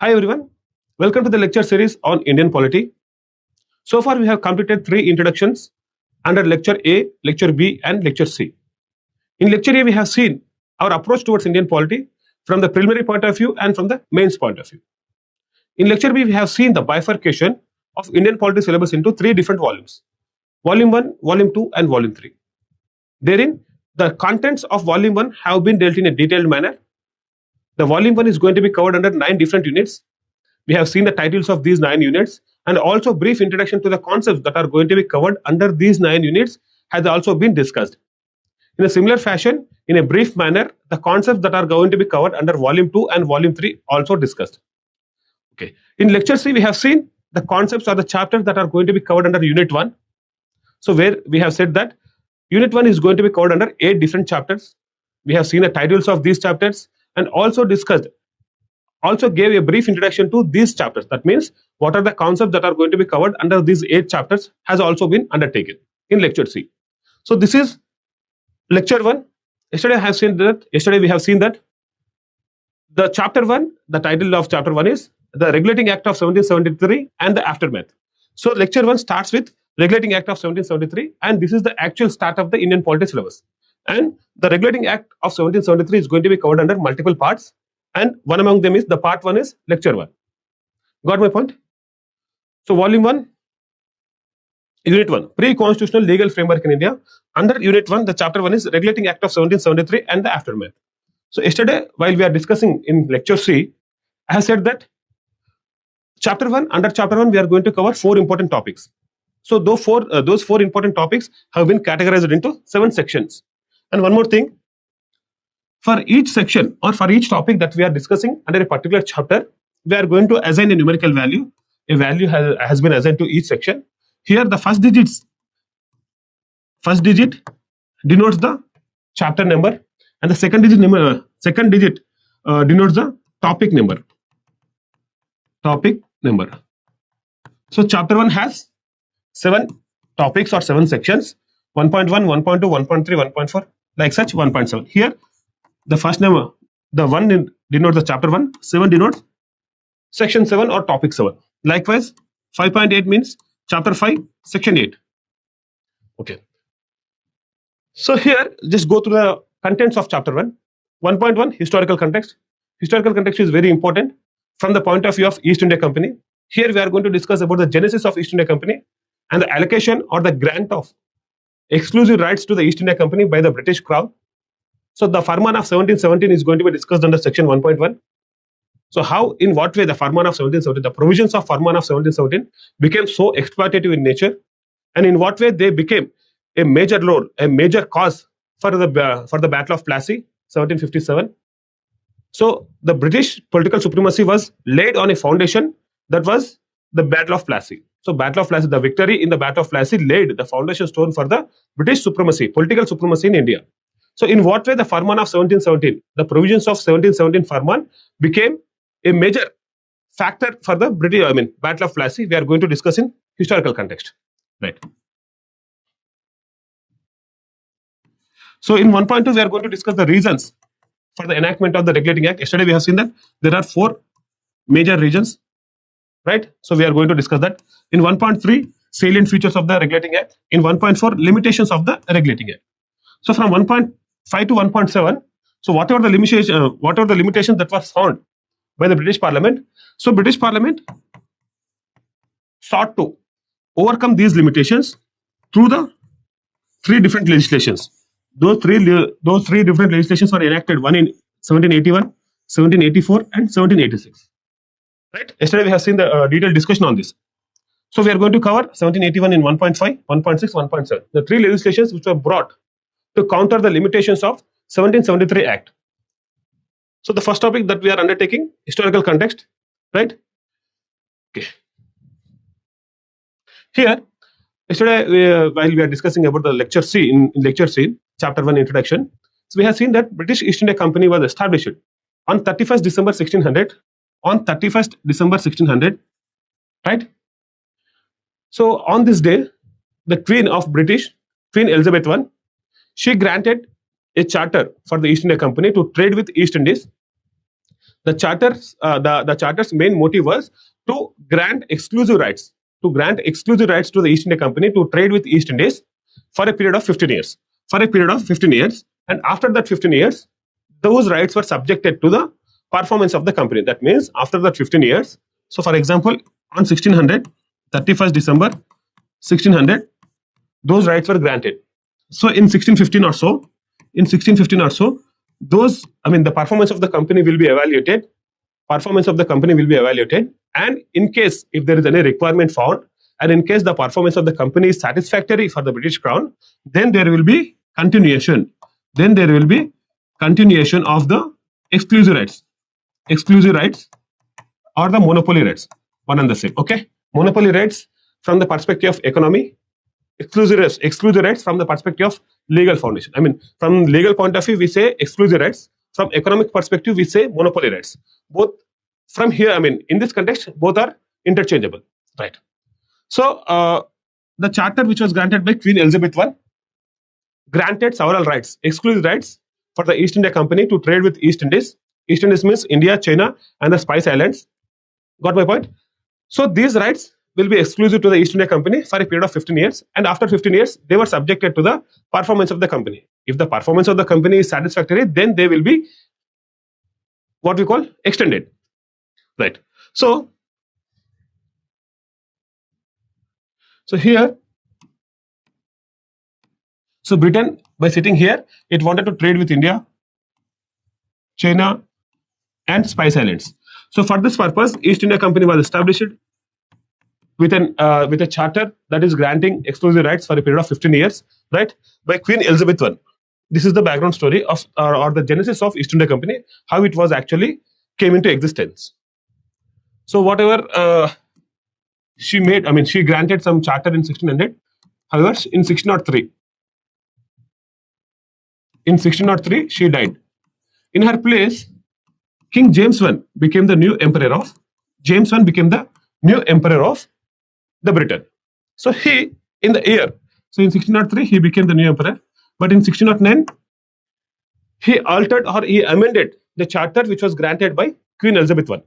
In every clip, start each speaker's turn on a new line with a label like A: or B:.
A: Hi everyone, welcome to the lecture series on Indian polity. So far we have completed 3 introductions under lecture A, lecture B and lecture C. In lecture A we have seen our approach towards Indian polity from the preliminary point of view and from the mains point of view. In lecture B we have seen the bifurcation of Indian polity syllabus into 3 different volumes, volume 1, volume 2 and volume 3. Therein the contents of volume 1 have been dealt in a detailed manner. The volume 1 is going to be covered under 9 different units. We have seen the titles of these 9 units and also brief introduction to the concepts that are going to be covered under these 9 units has also been discussed. In a similar fashion, in a brief manner, the concepts that are going to be covered under volume 2 and volume 3 also discussed. Okay. In lecture 3, we have seen the concepts or the chapters that are going to be covered under unit 1. So where we have said that unit 1 is going to be covered under 8 different chapters. We have seen the titles of these chapters and also gave a brief introduction to these chapters. That means what are the concepts that are going to be covered under these 8 chapters has also been undertaken in lecture 3. So this is lecture 1. Yesterday we have seen that the chapter 1, the title of chapter 1 is the Regulating Act of 1773 and the aftermath. So lecture 1 starts with Regulating Act of 1773 and this is the actual start of the Indian polity syllabus. And the Regulating Act of 1773 is going to be covered under multiple parts, and one among them is the part 1 is lecture 1. Got my point? So volume 1, unit 1, pre-constitutional legal framework in India. Under unit 1, the chapter 1 is Regulating Act of 1773 and the aftermath. So yesterday while we are discussing in lecture 3, I have said that under chapter 1 we are going to cover 4 important topics. So those four important topics have been categorized into 7 sections. And one more thing, for each section or for each topic that we are discussing under a particular chapter, we are going to assign a numerical value. A value has been assigned to each section. Here the first digit denotes the chapter number, and the second digit denotes the topic number. So chapter 1 has 7 topics or 7 sections: 1.1, 1.2, 1.3, 1.4, like such 1.7. Here the first number, the 1 denotes the chapter 1, 7 denotes section 7 or topic 7. Likewise 5.8 means chapter 5, section 8. Okay. So here just go through the contents of chapter 1. 1.1, historical context. Historical context is very important from the point of view of East India Company. Here we are going to discuss about the genesis of East India Company and the allocation or the grant of exclusive rights to the East India Company by the British Crown. So the Farman of 1717 is going to be discussed under section 1.1. So how, in what way the Farman of 1717, the provisions of Farman of 1717 became so exploitative in nature, and in what way they became a major load, a major cause for the Battle of Plassey, 1757. So the British political supremacy was laid on a foundation that was the Battle of Plassey. So Battle of Plassey, the victory in the Battle of Plassey laid the foundation stone for the British supremacy, political supremacy in India. So in what way the Farman of 1717, the provisions of 1717 Farman became a major factor for the Battle of Plassey, we are going to discuss in historical context. Right. So in 1.2 we are going to discuss the reasons for the enactment of the Regulating Act. Yesterday we have seen that there are 4 major reasons. Right. So we are going to discuss that. In 1.3, salient features of the Regulating Act. In 1.4, limitations of the Regulating Act. So from 1.5 to 1.7, so whatever the limitations that were found by the British Parliament, so British Parliament sought to overcome these limitations through the 3 different legislations. Those three different legislations were enacted, one in 1781, 1784 and 1786. Right? Yesterday we have seen the detailed discussion on this. So we are going to cover 1781 in 1.5, 1.6, 1.7. The 3 legislations which were brought to counter the limitations of 1773 Act. So the first topic that we are undertaking, historical context, right? Okay. Here, yesterday while we are discussing about the lecture C, in lecture C, chapter 1 introduction, so we have seen that British East India Company was established on 31st December 1600. On 31st December 1600, right? So on this day, the Queen of British, Queen Elizabeth I, she granted a charter for the East India Company to trade with East Indies. the charter's main motive was to grant exclusive rights to the East India Company to trade with East Indies for a period of 15 years. And after that 15 years, those rights were subjected to the performance of the company. That means after that 15 years, so for example, on 31st December 1600, those rights were granted. So in 1615 or so, those, the performance of the company will be evaluated. And in case if there is any requirement found, and in case the performance of the company is satisfactory for the British Crown, then there will be continuation. Of the exclusive rights or the monopoly rights, one and the same. Okay, monopoly rights from the perspective of economy, exclusive rights from the perspective of legal foundation. From legal point of view, we say exclusive rights. From economic perspective, we say monopoly rights. Both from here, in this context, both are interchangeable, right? So the charter which was granted by Queen Elizabeth I granted several rights, exclusive rights for the East India Company to trade with East Indies. East Indies means India, China, and the Spice Islands. Got my point? So these rights will be exclusive to the East India Company for a period of 15 years. And after 15 years, they were subjected to the performance of the company. If the performance of the company is satisfactory, then they will be what we call extended. Right. So here, so Britain, by sitting here, it wanted to trade with India, China, and Spice Islands. So for this purpose, East India Company was established with a charter that is granting exclusive rights for a period of 15 years, right, by Queen Elizabeth I. This is the background story of or the genesis of East India Company, how it was actually came into existence. So whatever she made, she granted some charter in 1600. However, in 1603, she died. In her place, King James I became the new emperor of the Britain. So in 1603, he became the new emperor. But in 1609, he altered or he amended the charter which was granted by Queen Elizabeth I.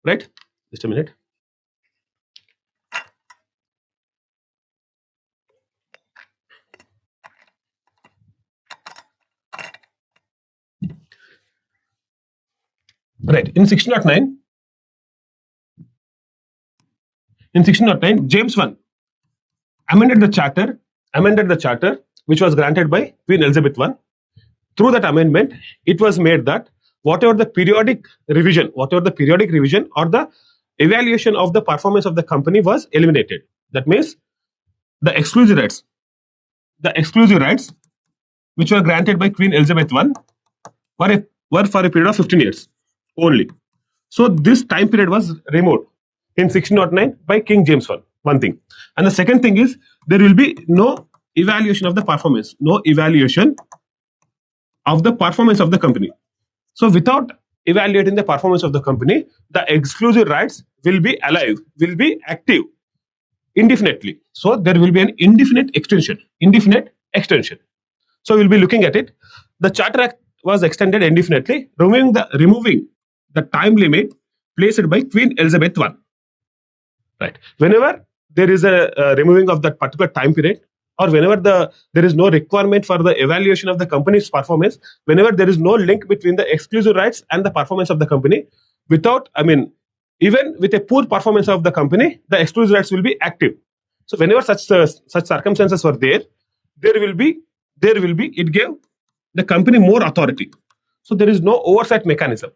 A: Right? Just a minute. Right. In 1609, James I amended the charter which was granted by Queen Elizabeth I. Through that amendment, it was made that whatever the periodic revision or the evaluation of the performance of the company was eliminated. That means the exclusive rights which were granted by Queen Elizabeth I were for a period of 15 years only. So this time period was removed in 1609 by King James I. One thing. And the second thing is there will be no evaluation of the performance. Of the performance of the company. So without evaluating the performance of the company, the exclusive rights will be alive, will be active indefinitely. So there will be an indefinite extension. So we'll be looking at it. The Charter Act was extended indefinitely, removing the time limit placed by Queen Elizabeth I. Right. Whenever there is a removing of that particular time period, or whenever there is no requirement for the evaluation of the company's performance, whenever there is no link between the exclusive rights and the performance of the company, even with a poor performance of the company, the exclusive rights will be active. So whenever such circumstances were there will be it gave the company more authority. So there is no oversight mechanism.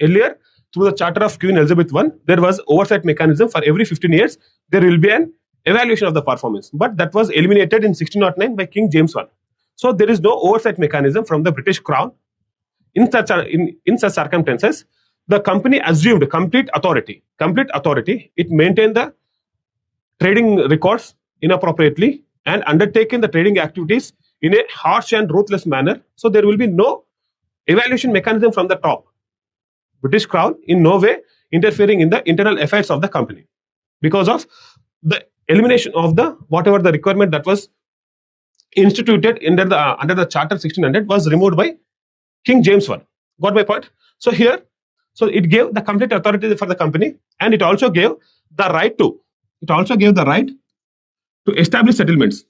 A: Earlier, through the charter of Queen Elizabeth I, there was oversight mechanism. For every 15 years, there will be an evaluation of the performance. But that was eliminated in 1609 by King James I. So there is no oversight mechanism from the British Crown. In such circumstances, the company assumed complete authority. It maintained the trading records inappropriately and undertaken the trading activities in a harsh and ruthless manner. So there will be no evaluation mechanism from the top. British Crown in no way interfering in the internal affairs of the company because of the elimination of the whatever the requirement that was instituted under the Charter 1600 was removed by King James I. Got my point? So here, so it gave the complete authority for the company, and it also gave the right to establish settlements,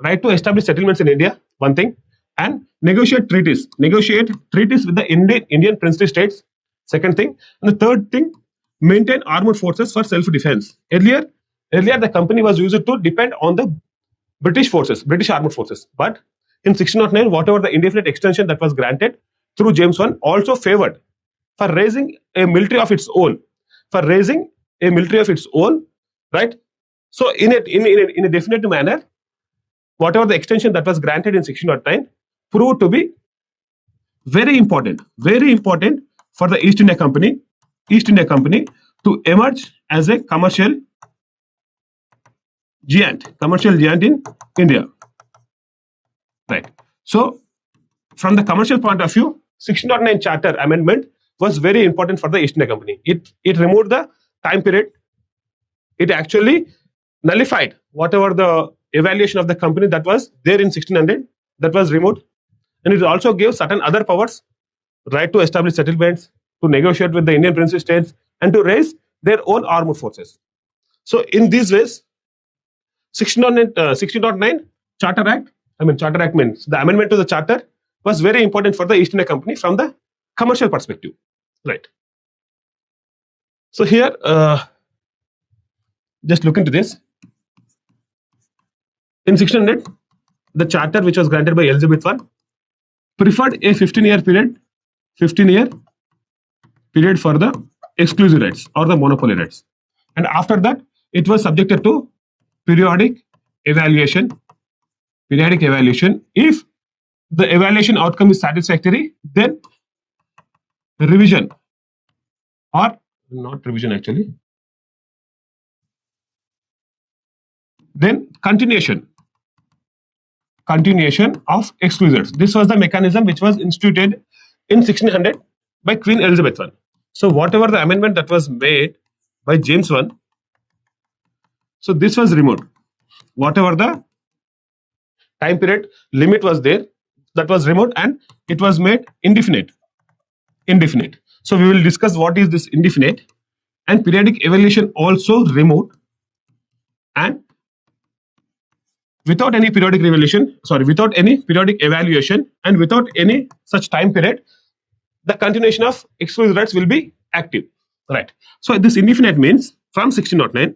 A: right to establish settlements in India, one thing, and negotiate treaties with the Indian princely states, second thing, and the third thing, maintain armed forces for self-defense. Earlier the company was used to depend on the British armed forces, but in 1609, whatever the indefinite extension that was granted through James I also favored for raising a military of its own, right? So in a definite manner, whatever the extension that was granted in 1609 proved to be very important for the East India Company to emerge as a commercial giant in India, right? So from the commercial point of view, 1609 Charter Amendment was very important for the East India Company. It removed the time period. It actually nullified whatever the evaluation of the company that was there in 1600, that was removed, and it also gave certain other powers, right to establish settlements, to negotiate with the Indian princely states, and to raise their own armed forces. So in these ways, 1609 Charter Act means the amendment to the charter was very important for the East India Company from the commercial perspective, right? So here, just look into this. In 1600, the charter which was granted by Elizabeth I preferred a 15-year period for the exclusive rights or the monopoly rights, and after that it was subjected to periodic evaluation. If the evaluation outcome is satisfactory, then revision, or not revision actually, then continuation of exclusives. This was the mechanism which was instituted in 1600 by Queen Elizabeth I. So whatever the amendment that was made by James I, so this was removed. Whatever the time period limit was there, that was removed, and it was made indefinite. So we will discuss what is this indefinite, and periodic evaluation also removed, and without any periodic evaluation and without any such time period, the continuation of exclusive rights will be active, right? So this indefinite means from 1609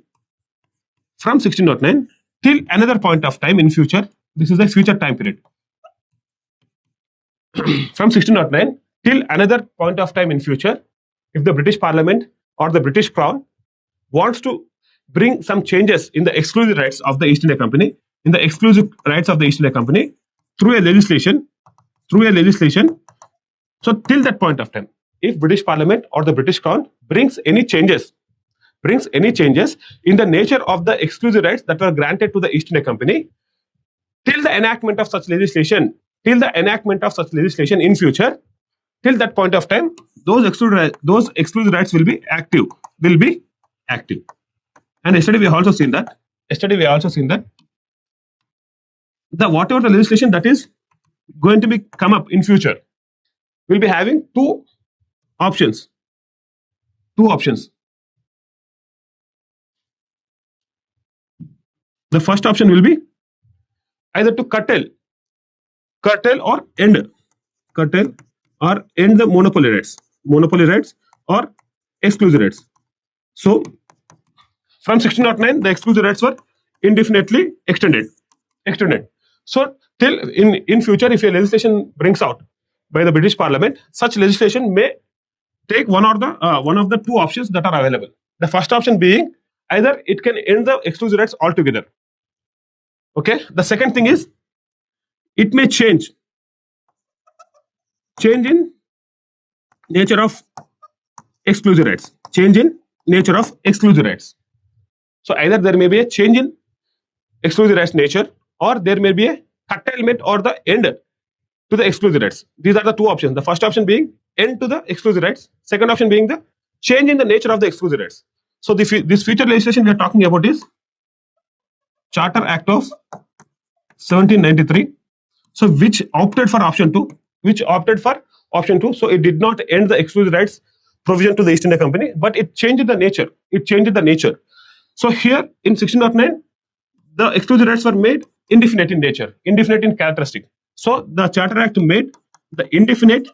A: till another point of time in future. This is the future time period. From 1609 till another point of time in future, if the British Parliament or the British Crown wants to bring some changes in the exclusive rights of the East India Company, through a legislation. So till that point of time, if British Parliament or the British Crown brings any changes in the nature of the exclusive rights that were granted to the East India Company, till the enactment of such legislation in future, till that point of time, those exclusive rights will be active. And yesterday we have also seen that the whatever the legislation that is going to be come up in future will be having two options. The first option will be either to curtail or end the monopoly rights or exclusive rights. So from 1609, the exclusive rights were indefinitely extended. So till in future, if a legislation brings out by the British Parliament, such legislation may take one of the two options that are available. The first option being either it can end the exclusive rights altogether. Okay. The second thing is it may change in nature of exclusive rights. So either there may be a change in exclusive rights nature, or there may be a curtailment or the end to the exclusive rights. These are the two options. The first option being end to the exclusive rights. Second option being the change in the nature of the exclusive rights. So this future legislation we are talking about is Charter Act of 1793. So which opted for option 2, which opted for Option 2. So it did not end the exclusive rights provision to the East India Company, but it changed the nature. It changed the nature. So here in 1609, the exclusive rights were made indefinite in nature, indefinite in characteristic. So the Charter Act made the indefinite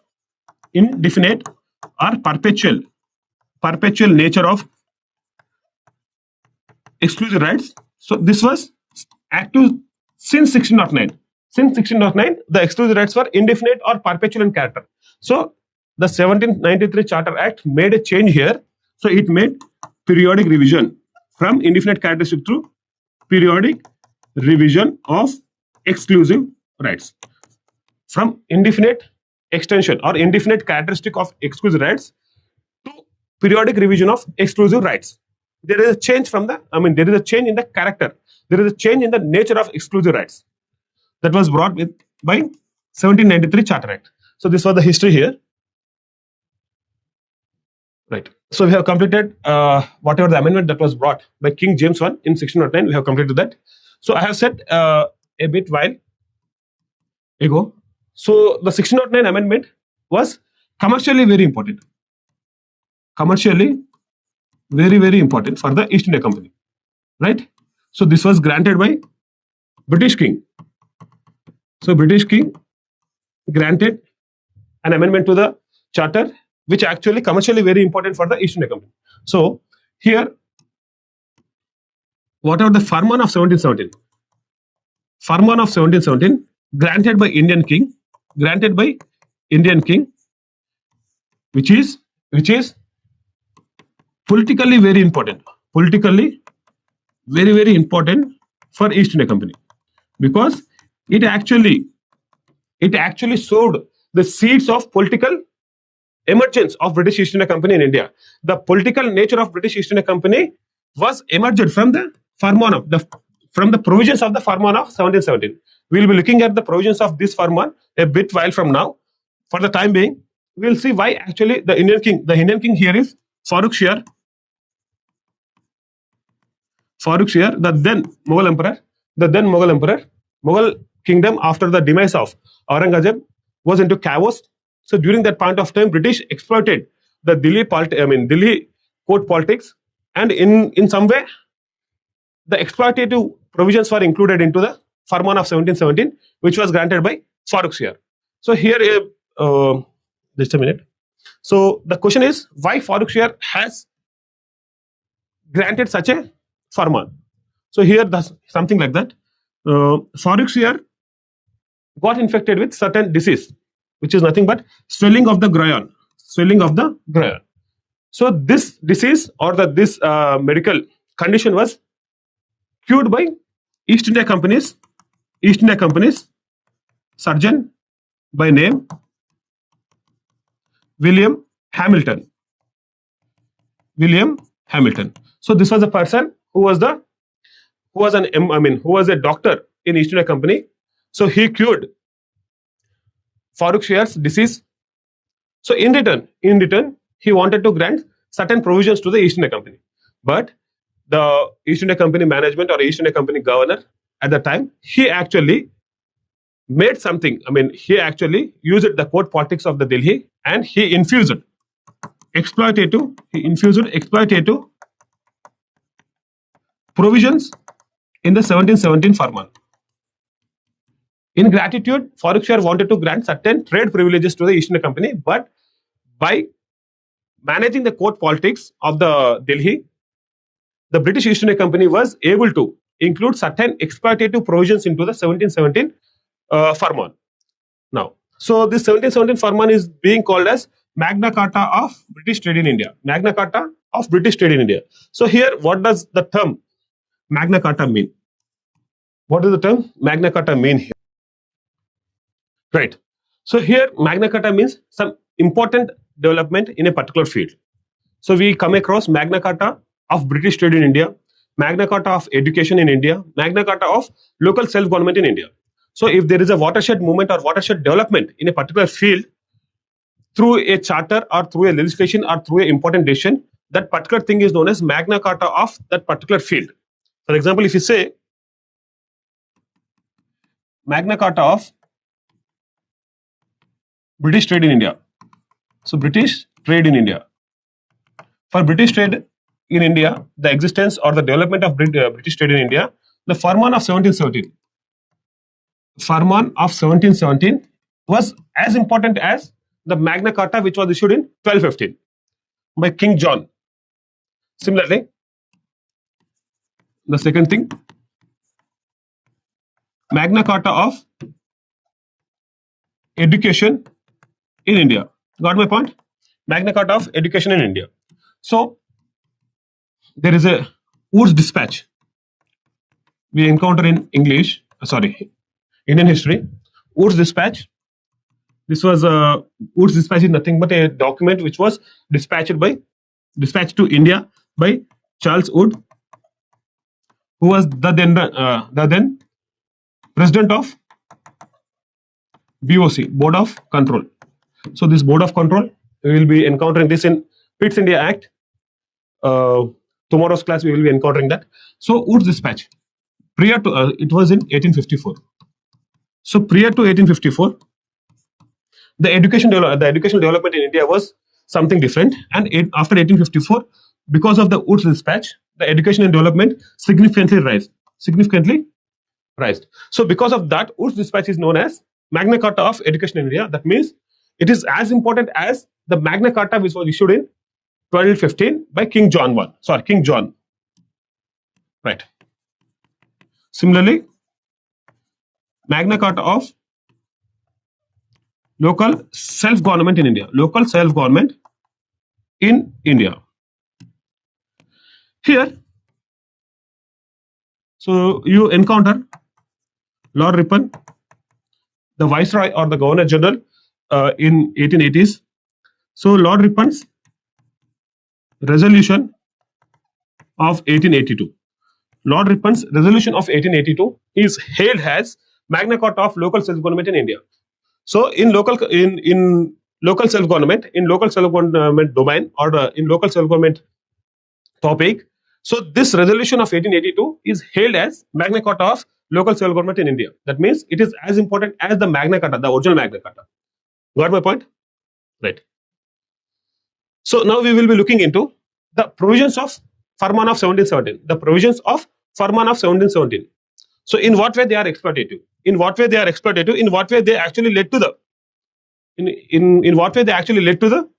A: or perpetual nature of exclusive rights. So this was active since 1609. Since 1609, the exclusive rights were indefinite or perpetual in character. So the 1793 Charter Act made a change here. So it made periodic revision from indefinite characteristic to periodic revision of exclusive rights. From indefinite extension or indefinite characteristic of exclusive rights to periodic revision of exclusive rights. There is a change there is a change in the character. There is a change in the nature of exclusive rights that was brought with by 1793 Charter Act. So this was the history here. Right. So we have completed whatever the amendment that was brought by King James I in 1609. We have completed that. So I have said a bit while ago. So the 1609 amendment was commercially very important. Commercially very, very important for the East India Company. Right. So this was granted by British King. So British King granted an amendment to the charter, which actually commercially very important for the East India Company. So here, whatever the Farman of 1717, Farman of 1717 granted by Indian King, which is politically very important, politically very, very important for East India Company, because it actually sowed the seeds of political emergence of British East India Company in India. The political nature of British East India Company was emerged from the Farman of from the provisions of the Farman of 1717. We will be looking at the provisions of this Farman a bit while from now. For the time being, we will see why actually the Indian King here is Farooq Shir, the then Mughal emperor, Mughal kingdom after the demise of Aurangzeb was into chaos. So during that point of time, British exploited the Delhi court politics, and in some way, the exploitative provisions were included into the Farman of 1717, which was granted by Farooq Shir. So here, just a minute. So the question is, why Farooq Shir has granted such a Farman? So here, something like that. Farooq Shir got infected with certain disease, which is nothing but swelling of the groin. So this disease or this medical condition was cured by East India Company's surgeon by name William Hamilton. So this was a person who was a doctor in East India Company. So he cured Farooq Shir's disease. So in return, he wanted to grant certain provisions to the East India Company, but the East India Company management or East India Company governor at the time, he actually made something. He actually used the court politics of the Delhi, and he infused exploitative provisions in the 1717 Farman. In gratitude, Farooq Shir wanted to grant certain trade privileges to the East India Company, but by managing the court politics of the Delhi, the British East India Company was able to include certain exploitative provisions into the 1717 Farman. Now, so this 1717 Farman is being called as Magna Carta of British Trade in India. So here, what does the term Magna Carta mean? What does the term Magna Carta mean here? Right. So here, Magna Carta means some important development in a particular field. So we come across Magna Carta of British Trade in India, Magna Carta of Education in India, Magna Carta of Local Self-Government in India. So if there is a watershed movement or watershed development in a particular field through a charter or through a legislation or through an important decision, that particular thing is known as Magna Carta of that particular field. For example, if you say Magna Carta of British trade in India. So British trade in India. For British trade in India, the existence or the development of British trade in India, the Farman of 1717. Farman of 1717 was as important as the Magna Carta, which was issued in 1215 by King John. Similarly, the second thing, Magna Carta of education in India. Got my point? Magna Carta of education in India. So there is a Wood's dispatch we encounter in Indian history. Wood's dispatch. This was Wood's dispatch is nothing but a document which was dispatched to India by Charles Wood, who was the then president of BOC, Board of Control. So this Board of Control, we will be encountering this in Pitt's India Act. Tomorrow's class we will be encountering that. So Wood's dispatch, prior to it was in 1854. So prior to 1854, the educational development in India was something different, and after 1854, because of the Wood's dispatch, the education and development significantly rised. So because of that, Wood's dispatch is known as Magna Carta of Education in India. That means it is as important as the Magna Carta which was issued in 1215 by King John. Right. Similarly, Magna Carta of local self-government in India. Local self-government in India. Here, so you encounter Lord Ripon, the Viceroy or the Governor General in 1880s. So Lord Ripon's resolution of 1882. Lord Ripon's resolution of 1882 is hailed as Magna Carta of local self-government in India. So in local self-government, domain, or in local self-government topic, so this resolution of 1882 is hailed as Magna Carta of local self-government in India. That means it is as important as the Magna Carta, the original Magna Carta. Got my point? Right. So now we will be looking into the provisions of Farman of 1717. The provisions of Farman of 1717. So in what way they are exploitative? In what way they actually led to the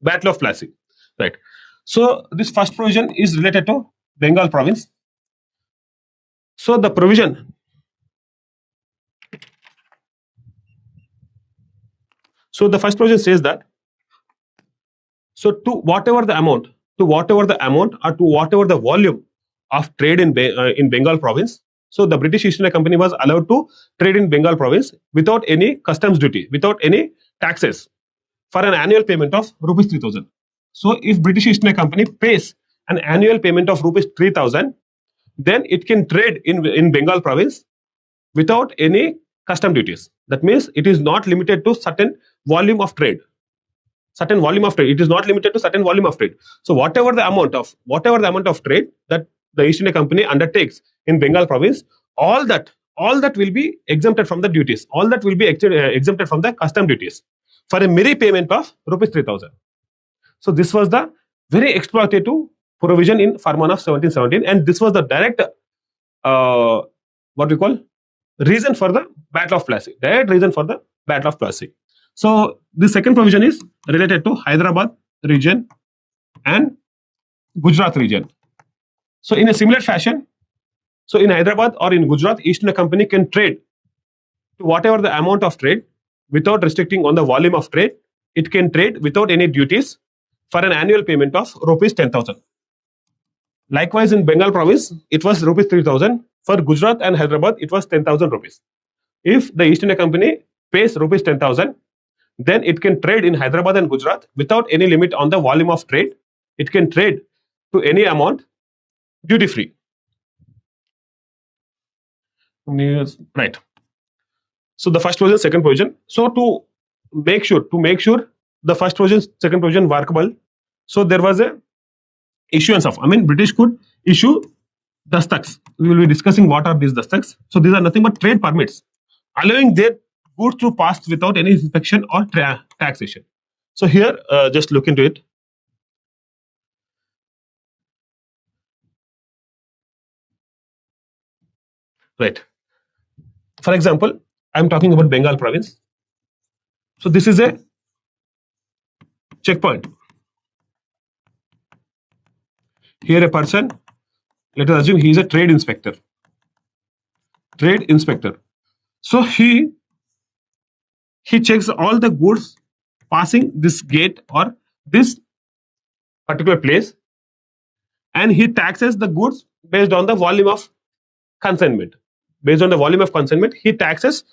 A: Battle of Plassey? Right. So this first provision is related to Bengal province. So the provision. So the first provision says that, so to whatever the amount or to whatever the volume of trade in Bengal province, so the British East India Company was allowed to trade in Bengal province without any customs duty, without any taxes, for an annual payment of rupees 3,000. So if British East India Company pays an annual payment of rupees 3,000, then it can trade in Bengal province without any custom duties. That means it is not limited to certain volume of trade. It is not limited to certain volume of trade. So whatever the amount of trade that the East India Company undertakes in Bengal province, all that will be exempted from the duties. All that will be exempted from the custom duties for a mere payment of rupees 3,000. So this was the very exploitative provision in Farman of 1717, and this was the direct reason for the Battle of Plassey. So the second provision is related to Hyderabad region and Gujarat region. So in a similar fashion, so in Hyderabad or in Gujarat, East India Company can trade to whatever the amount of trade without restricting on the volume of trade. It can trade without any duties for an annual payment of rupees 10,000. Likewise, in Bengal province, it was rupees 3,000. For Gujarat and Hyderabad, it was 10,000 rupees. If the East India Company pays rupees 10,000, then it can trade in Hyderabad and Gujarat without any limit on the volume of trade. It can trade to any amount duty free. Right. So the first provision, second provision. So to make sure the first provision, second provision workable, so there was a issuance of, British could issue dastaks. We will be discussing what are these dastaks. So these are nothing but trade permits allowing their goods to pass without any inspection or taxation. So here, just look into it. Right. For example, I'm talking about Bengal province. So this is a checkpoint. Here a person, let us assume he is a trade inspector. Trade inspector. So he checks all the goods passing this gate or this particular place, and he taxes the goods based on the volume of consignment. Based on the volume of consignment, he taxes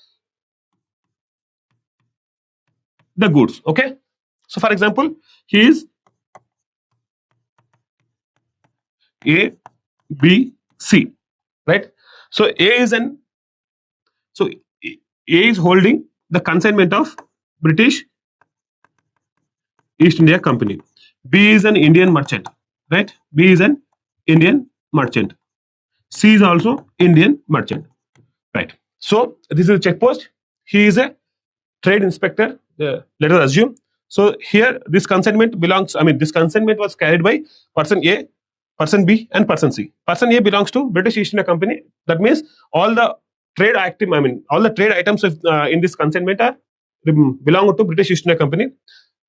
A: the goods. Okay. So for example, he is A, B, C, right? So A is holding the consignment of British East India Company. B is an Indian merchant, right? B is an Indian merchant. C is also Indian merchant, right? So this is a check post. He is a trade inspector. Let us assume. So here, this consignment belongs. I mean, this consignment was carried by person A, person B, and person C. Person A belongs to British East India Company. That means all the trade active. I mean, all the trade items in this consignment are belong to British East India Company.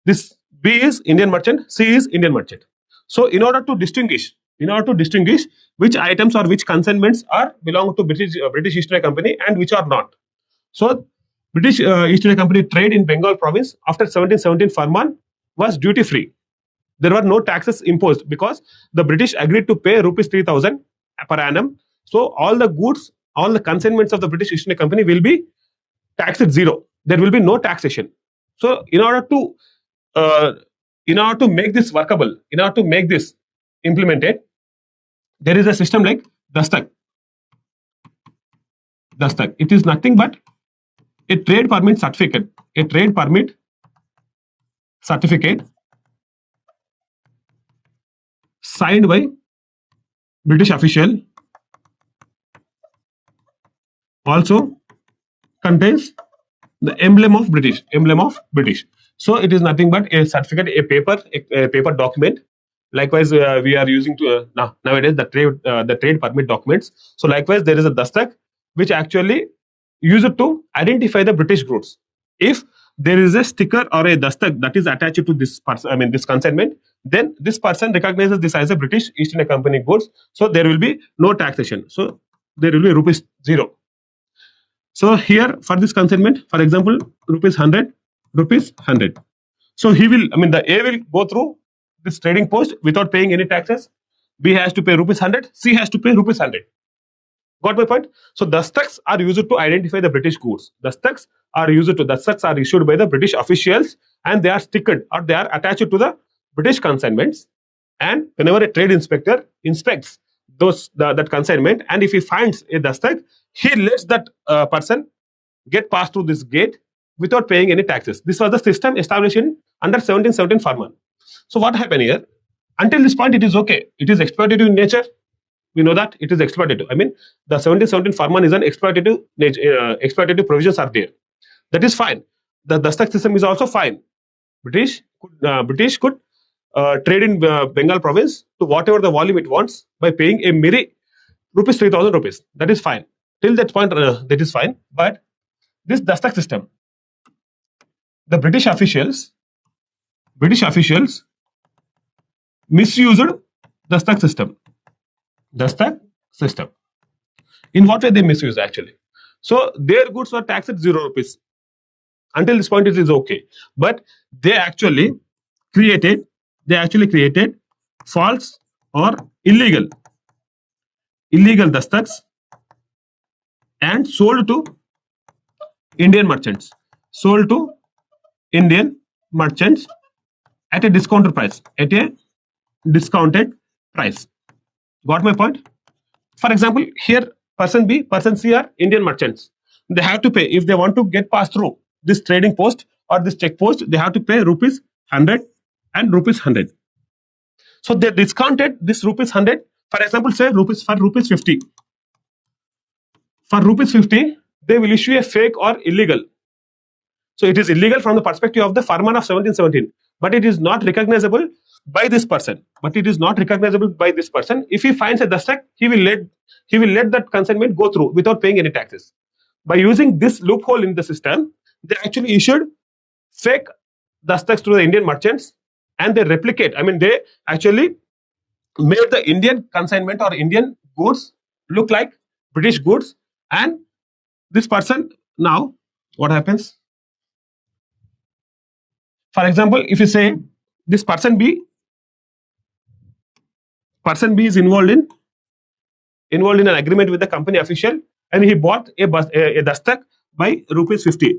A: This B is Indian merchant. C is Indian merchant. So in order to distinguish which items or which consignments are belong to British East India Company and which are not. So British East India Company trade in Bengal province after 1717 Farman was duty free. There were no taxes imposed because the British agreed to pay rupees 3,000 per annum. So all the goods, all the consignments of the British East India Company will be taxed at zero. There will be no taxation. So in order to make this workable, in order to make this implemented, there is a system like Dastak. Dastak. It is nothing but a trade permit certificate. A trade permit certificate signed by British official, also contains the emblem of British. So it is nothing but a certificate, a paper document. Likewise, we are using nowadays the trade permit documents. So likewise, there is a dastak which actually used to identify the British goods. If there is a sticker or a dastak that is attached to this person, I mean this consignment, then this person recognizes this as a British East India Company goods. So there will be no taxation. So there will be rupees 0. So here for this consignment, for example, rupees 100, rupees 100. So he will, I mean, the A will go through this trading post without paying any taxes. B has to pay rupees 100. C has to pay rupees 100. Got my point? So dastaks are used to identify the British goods. Dastaks are issued by the British officials, and they are stickered or they are attached to the British consignments. And whenever a trade inspector inspects that consignment, and if he finds a dastak, he lets that person get passed through this gate without paying any taxes. This was the system established under 1717 Farman. So what happened here? Until this point, it is okay. It is exploitative in nature. We know that it is exploitative. I mean, the 1717 Farman is an exploitative provisions are there. That is fine. The dastak system is also fine. British could trade in Bengal province to whatever the volume it wants by paying a mere rupees 3,000 rupees. That is fine. Till that point, that is fine. But this dastak system, the British officials misused dastak system. Dastak system. In what way they misuse actually? So their goods were taxed at 0 rupees. Until this point, it is okay. But they actually created false or illegal dastaks and sold to Indian merchants. At a discounted price. Got my point? For example, here person B, person C are Indian merchants. They have to pay if they want to get passed through this trading post or this check post. They have to pay rupees 100 and rupees 100. So they discounted this rupees 100. For example, say rupees 50. For rupees 50, they will issue a fake or illegal So it is illegal from the perspective of the Farman of 1717, but it is not recognizable by this person. But it is not recognizable by this person. If he finds a dastak, he will let that consignment go through without paying any taxes. By using this loophole in the system, they actually issued fake dastaks to the Indian merchants, and they replicate. I mean, they actually made the Indian consignment or Indian goods look like British goods. And this person, now what happens? For example, if you say this person B is involved in an agreement with the company official, and he bought a dastak by rupees 50.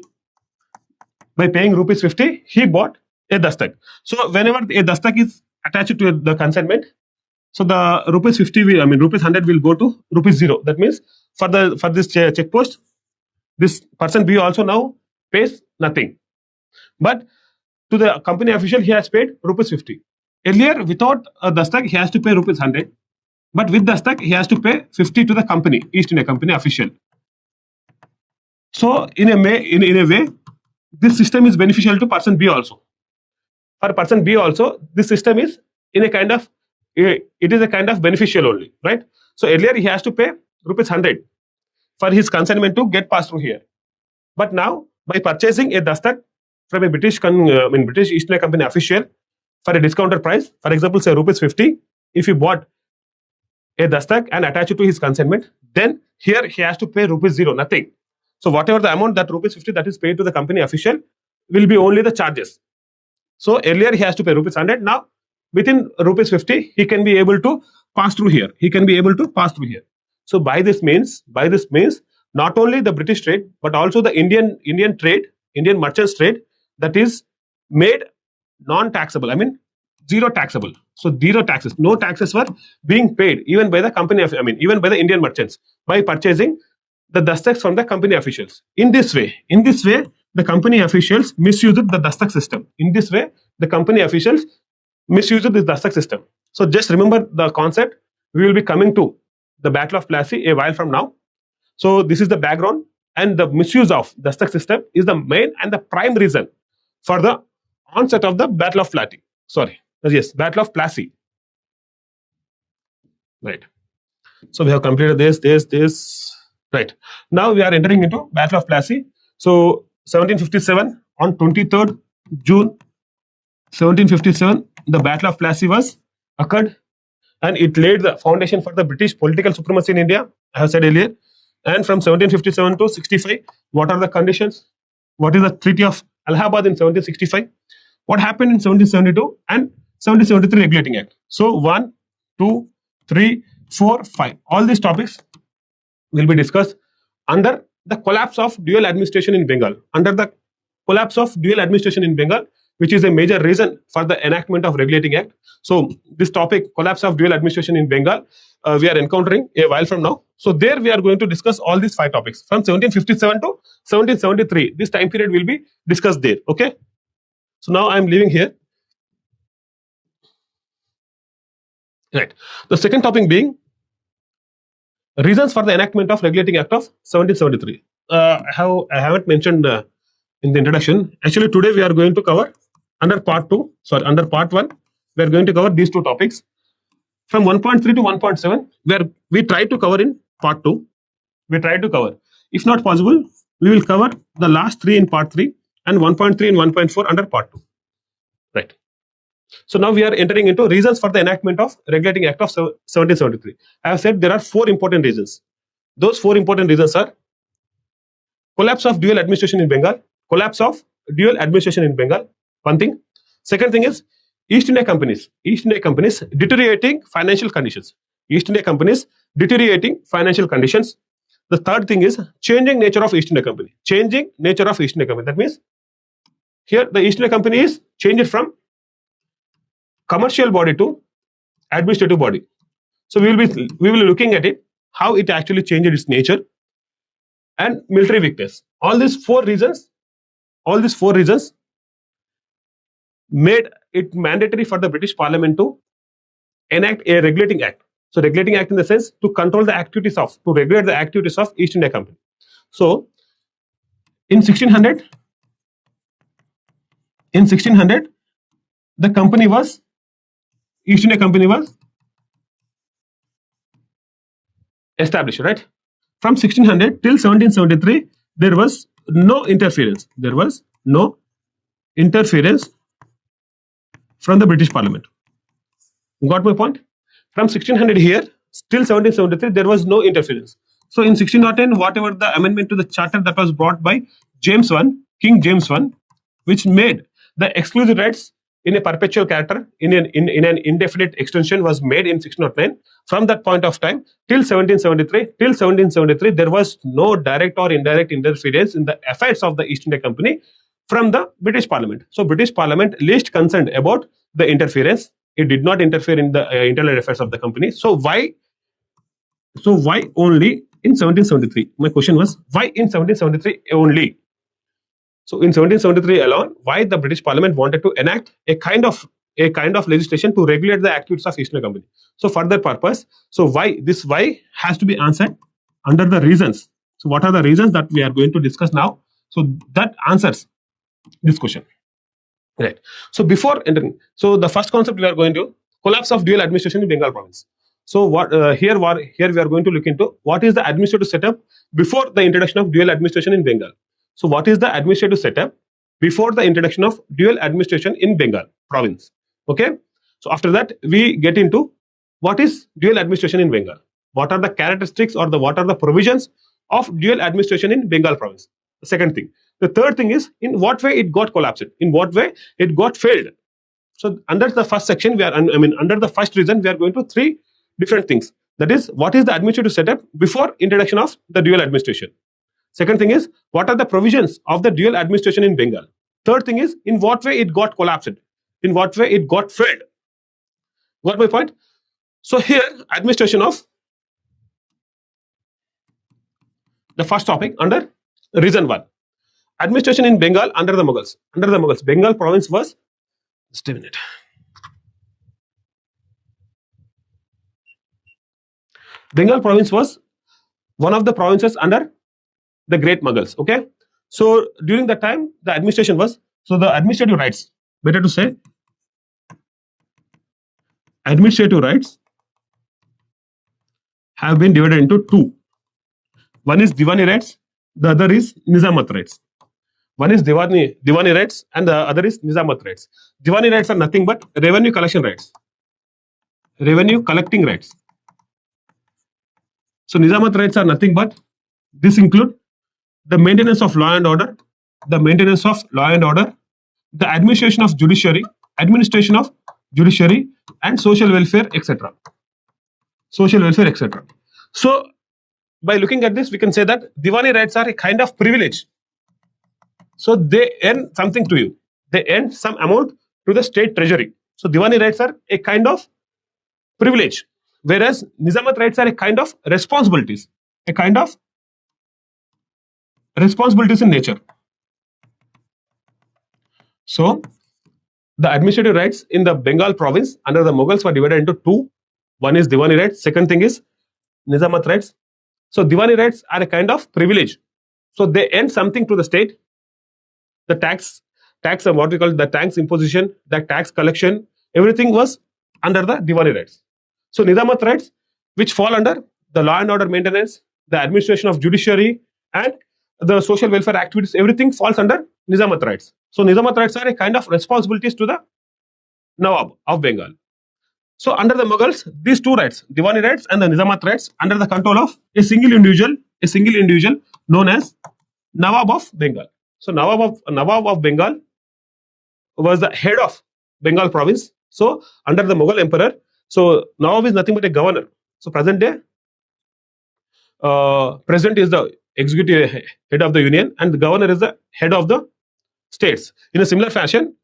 A: By paying rupees 50, he bought a dastak. So whenever a dastak is attached to the consignment, so the rupees 50 will, I mean rupees 100 will go to rupees 0. That means for this check post, this person B also now pays nothing. But to the company official, he has paid rupees 50. Earlier, without a dastak, he has to pay rupees 100. But with dastak, he has to pay 50 to the company, East India Company official. So in a way, this system is beneficial to person B also. For person B also, this system is in a kind of, it is a kind of beneficial only, right? So earlier he has to pay rupees 100 for his consignment to get passed through here. But now, by purchasing a dastak from a British East India Company official for a discounted price, for example, say rupees 50, if he bought a dastak and attach it to his consignment, then here he has to pay rupees 0, nothing. So whatever the amount that rupees 50 that is paid to the company official will be only the charges. So earlier he has to pay rupees 100. Now within rupees 50, he can be able to pass through here. So by this means, not only the British trade, but also the Indian merchants trade, that is made non-taxable. I mean, zero taxable. So zero taxes, no taxes were being paid even by the company even by the Indian merchants by purchasing the dastaks from the company officials. In this way, the company officials misused the dastak system. So just remember the concept. We will be coming to the Battle of Plassey a while from now. So this is the background, and the misuse of dastak system is the main and the prime reason for the onset of the Battle of Plassey. Battle of Plassey. Right. So we have completed this. Right. Now we are entering into Battle of Plassey. So 1757, on 23rd June 1757, the Battle of Plassey was occurred, and it laid the foundation for the British political supremacy in India, I have said earlier. And from 1757 to 65, what are the conditions? What is the Treaty of Allahabad in 1765? What happened in 1772 and 1773 Regulating Act? So 1, 2, 3, 4, 5. All these topics will be discussed under the collapse of dual administration in Bengal. Which is a major reason for the enactment of Regulating Act. So this topic, collapse of dual administration in Bengal, we are encountering a while from now. So there we are going to discuss all these 5 topics from 1757 to 1773. This time period will be discussed there. Okay. So now I am leaving here. Right. The second topic being reasons for the enactment of Regulating Act of 1773. I haven't mentioned in the introduction. Actually, today we are going to cover under part 1, we are going to cover these 2 topics from 1.3 to 1.7, where we try to cover in part 2. If not possible, we will cover the last 3 in part 3 and 1.3 and 1.4 under part 2. Right. So now we are entering into reasons for the enactment of Regulating Act of 1773. I have said there are 4 important reasons. Those 4 important reasons are collapse of dual administration in Bengal. One thing. Second thing is East India companies deteriorating financial conditions. The third thing is changing nature of East India Company. That means here the East India Company is changed from commercial body to administrative body. So we will be looking at it, how it actually changed its nature, and military weakness. All these four reasons made it mandatory for the British Parliament to enact a regulating act. So regulating act in the sense to regulate the activities of East India Company. So in 1600, In 1600, the company was East India Company was established, right? From 1600 till 1773, there was no interference. There was no interference from the British Parliament. Got my point? From 1600 here till 1773, there was no interference. So in 1610, whatever the amendment to the charter that was brought by James I, King James I, which made the exclusive rights in a perpetual character in an indefinite extension was made in 1609. From that point of time till 1773, there was no direct or indirect interference in the affairs of the East India Company from the British Parliament. So British Parliament least concerned about the interference. It did not interfere in the internal affairs of the company. So why only in 1773? My question was, why in 1773 only? So in 1773 alone, why the British Parliament wanted to enact a kind of legislation to regulate the activities of East India Company. So for that purpose, so why has to be answered under the reasons. So what are the reasons that we are going to discuss now? So that answers this question. Right. So before entering, so the first concept we are going to collapse of dual administration in Bengal province. So here we are going to look into what is the administrative setup before the introduction of dual administration in Bengal. So what is the administrative setup before the introduction of dual administration in Bengal province? Okay. So after that we get into what is dual administration in Bengal. What are the characteristics or what are the provisions of dual administration in Bengal province? The second thing. The third thing is in what way it got collapsed, in what way it got failed. So under the first section, under the first reason, we are going to three different things. That is, what is the administrative setup before introduction of the dual administration? Second thing is, what are the provisions of the dual administration in Bengal? Third thing is, in what way it got collapsed, in what way it got failed. Got my point? So here, administration of the first topic under reason 1. Administration in Bengal under the Mughals. Under the Mughals, Bengal province was, just a minute. Bengal province was one of the provinces under the great Mughals. Okay. So during that time, the administration was, so the administrative rights, better to say, administrative rights have been divided into two. One is Diwani rights, the other is Nizamat rights. One is Diwani rights and the other is Nizamat rights. Diwani rights are nothing but revenue collection rights. Revenue collecting rights. So Nizamat rights are nothing but, this include the maintenance of law and order, the administration of judiciary, and social welfare, etc. So by looking at this, we can say that Diwani rights are a kind of privilege. So they earn something to you. They earn some amount to the state treasury. So Diwani rights are a kind of privilege, whereas Nizamat rights are a kind of responsibilities. In nature. So the administrative rights in the Bengal province under the Mughals were divided into two. One is Diwani rights. Second thing is Nizamat rights. So Diwani rights are a kind of privilege. So they earn something to the state. The tax and what we call the tax imposition, the tax collection, everything was under the Diwani rights. So Nizamat rights, which fall under the law and order maintenance, the administration of judiciary, and the social welfare activities, everything falls under Nizamat rights. So Nizamat rights are a kind of responsibilities to the Nawab of Bengal. So under the Mughals, these two rights, Diwani rights and the Nizamat rights, under the control of a single individual known as Nawab of Bengal. So Nawab of Bengal was the head of Bengal province. So under the Mughal emperor, so Nawab is nothing but a governor. So present day, president is the executive head of the union, and the governor is the head of the states. In a similar fashion,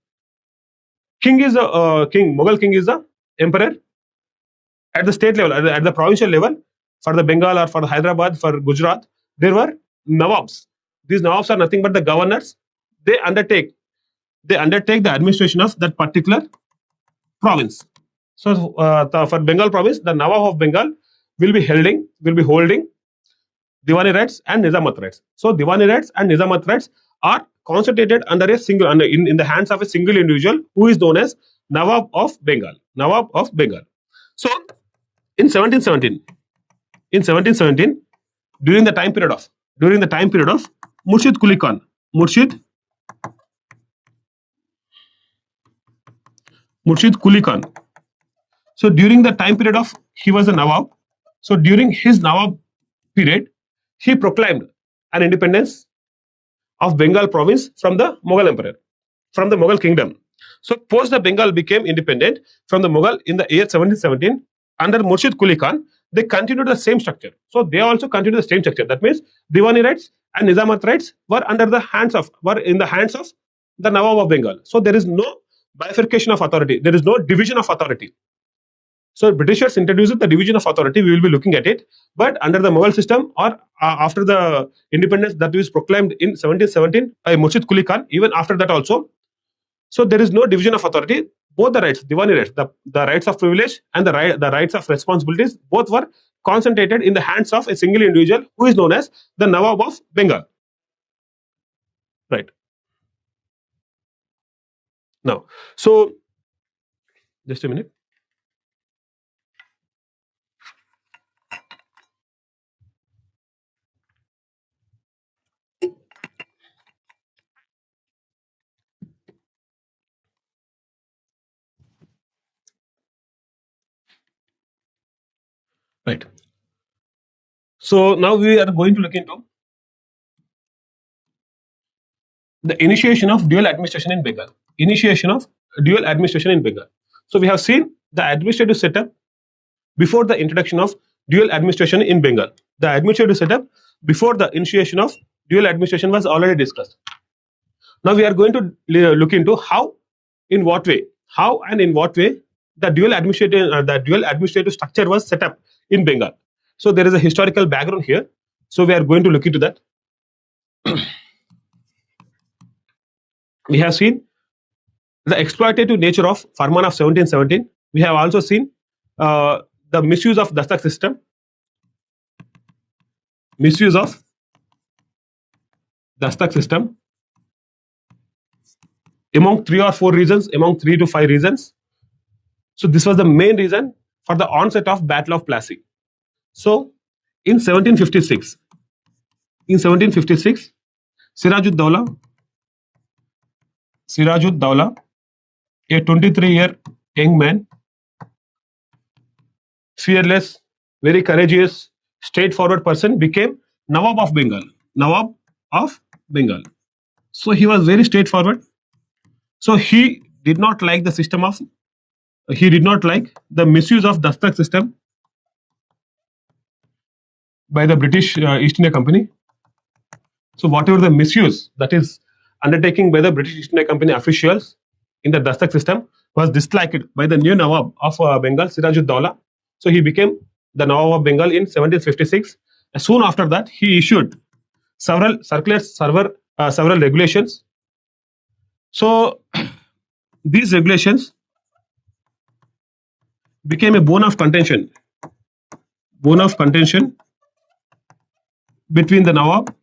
A: Mughal king is the emperor at the state level, at the provincial level. For the Bengal or for the Hyderabad, for Gujarat, there were Nawabs. These Nawabs are nothing but the governors. They undertake the administration of that particular province. So for Bengal province, the Nawab of Bengal will be holding Diwani rights and Nizamat rights. So Diwani rights and Nizamat rights are concentrated under a single in the hands of a single individual who is known as Nawab of Bengal. Nawab of Bengal. So in 1717, during the time period of Murshid Quli Khan, Murshid Quli Khan. So during the time period of he was a Nawab. So during his Nawab period, he proclaimed an independence of Bengal province from the Mughal emperor, from the Mughal kingdom. So post the Bengal became independent from the Mughal in the year 1717 under Murshid Quli Khan. They continued the same structure. So they also continued the same structure. That means Diwani rights and Nizamat rights were in the hands of the Nawab of Bengal. So there is no bifurcation of authority. There is no division of authority. So Britishers introduced the division of authority. We will be looking at it. But under the Mughal system or after the independence that was proclaimed in 1717 by Murshid Quli Khan, even after that also, so there is no division of authority. Both the rights, Diwani rights, the rights of privilege and the rights of responsibilities, both were concentrated in the hands of a single individual who is known as the Nawab of Bengal. Right. Now, so just a minute. Right. So now we are going to look into the initiation of dual administration in Bengal. Initiation of dual administration in Bengal. So we have seen the administrative setup before the introduction of dual administration in Bengal. The administrative setup before the initiation of dual administration was already discussed. Now we are going to look into how and in what way the dual administrative structure was set up in Bengal. So there is a historical background here. So we are going to look into that. We have seen the exploitative nature of Farman of 1717. We have also seen the misuse of Dastak system. Misuse of Dastak system among 3 or 4 reasons, among 3 to 5 reasons. So this was the main reason for the onset of Battle of Plassey. So in 1756, Sirajud-Dowlah, a 23-year young man, fearless, very courageous, straightforward person, became Nawab of Bengal. Nawab of Bengal. So he was very straightforward. So he did not like the system of, he did not like the misuse of Dastak system by the British East India Company. So whatever the misuse that is undertaken by the British East India Company officials in the Dastak system was disliked by the new Nawab of Bengal, Sirajud-Dowlah. So he became the Nawab of Bengal in 1756. Soon after that, he issued several circulars, several regulations. So these regulations became a bone of contention between the Nawab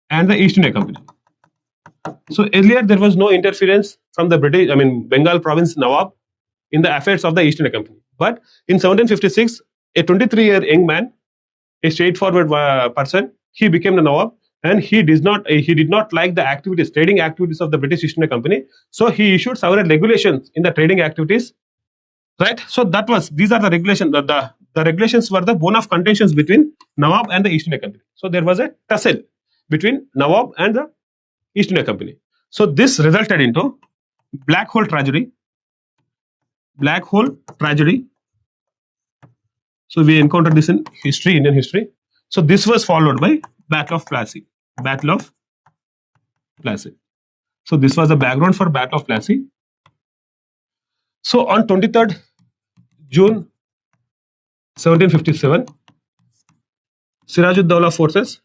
A: and the East India Company. So earlier there was no interference from the Bengal province Nawab in the affairs of the East India Company. But in 1756, a 23-year young man, a straightforward person, he became the Nawab, and he did not like the trading activities of the British East India Company. So he issued several regulations in the trading activities. Right. So these are the regulations. The regulations were the bone of contentions between Nawab and the East India Company. So there was a tussle between Nawab and the East India Company. So this resulted into black hole tragedy. So we encountered this in Indian history. So this was followed by Battle of Plassey. So this was the background for Battle of Plassey. So on 23rd June 1757, Sirajud-Dowlah forces,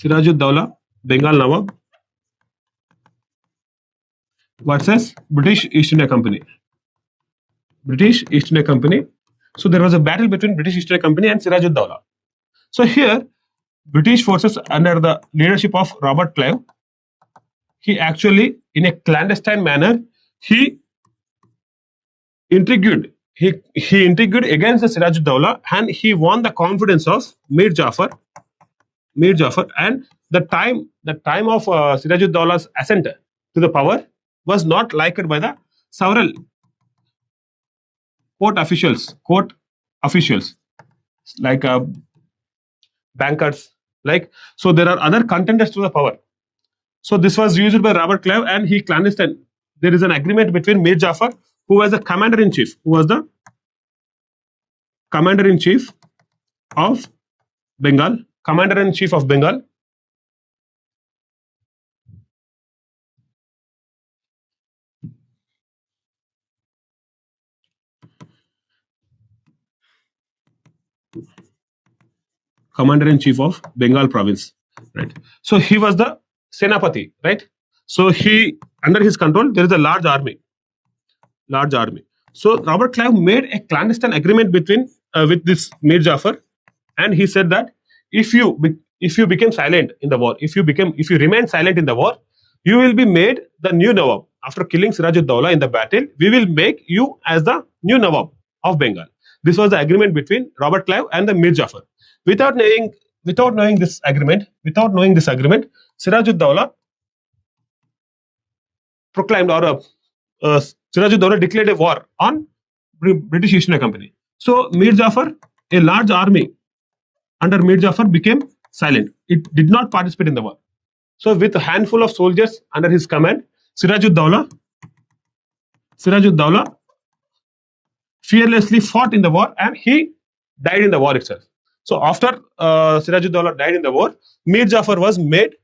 A: Bengal Nawab versus British East India Company. So there was a battle between British East India Company and Sirajud-Dowlah. So here British forces under the leadership of Robert Clive, he actually, in a clandestine manner, he intrigued. He intrigued against the Sirajuddaula, and he won the confidence of Mir Jafar, and the time of Sirajuddaulla's ascent to the power was not liked by the several court officials like bankers, like, so there are other contenders to the power. So this was used by Robert Clive, and he clandestine. There is an agreement between Mir Jafar, who was the commander in chief, of Bengal, commander in chief of Bengal. Commander in chief of Bengal province, right? So he was the Senapati, right? So he, under his control, there is a large army. So Robert Clive made a clandestine agreement between with this Mir Jafar, and he said that if you became silent in the war, if you remain silent in the war, you will be made the new Nawab. After killing Sirajuddaulah in the battle, we will make you as the new Nawab of Bengal. This was the agreement between Robert Clive and the Mir Jafar. Without knowing this agreement, Sirajuddaulah proclaimed, or Sirajuddaulah declared a war on British East India Company. So Mir Jafar, a large army under Mir Jafar, became silent. It did not participate in the war. So with a handful of soldiers under his command, Sirajuddaulah fearlessly fought in the war, and he died in the war itself. So after Sirajuddaulah died in the war, Mir Jafar was made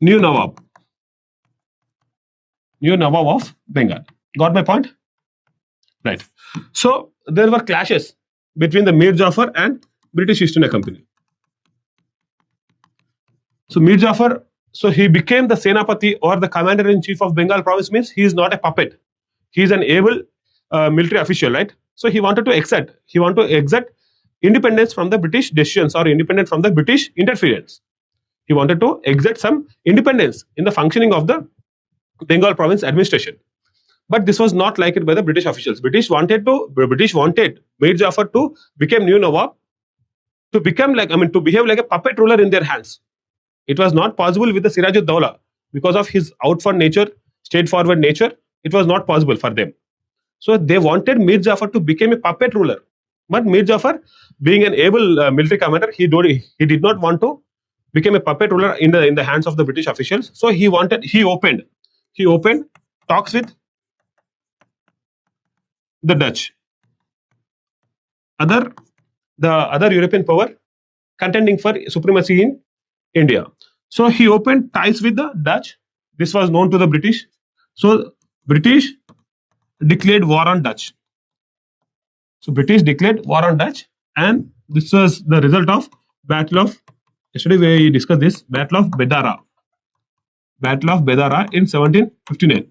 A: new Nawab of Bengal. Got my point? Right. So there were clashes between the Mir Jafar and British East India Company. So Mir Jafar, so he became the Senapati, or the commander in chief of Bengal province, means he is not a puppet. He is an able military official, right? So he wanted to exert independence from the British decisions, or independent from the British interference. He wanted to exert some independence in the functioning of the Bengal province administration. But this was not liked by the British officials. British wanted Mir Jafar to become new Nawab, to behave like a puppet ruler in their hands. It was not possible with the Sirajuddaulah because of his outward nature, straightforward nature. It was not possible for them. So they wanted Mir Jafar to become a puppet ruler. But Mir Jafar, being an able military commander, he did not want to become a puppet ruler in the hands of the British officials. So he opened talks with the Dutch, the other European power contending for supremacy in India. So he opened ties with the Dutch. This was known to the British. So British declared war on Dutch. And this was the result of Battle of. Yesterday we discussed this Battle of Bedara in 1759.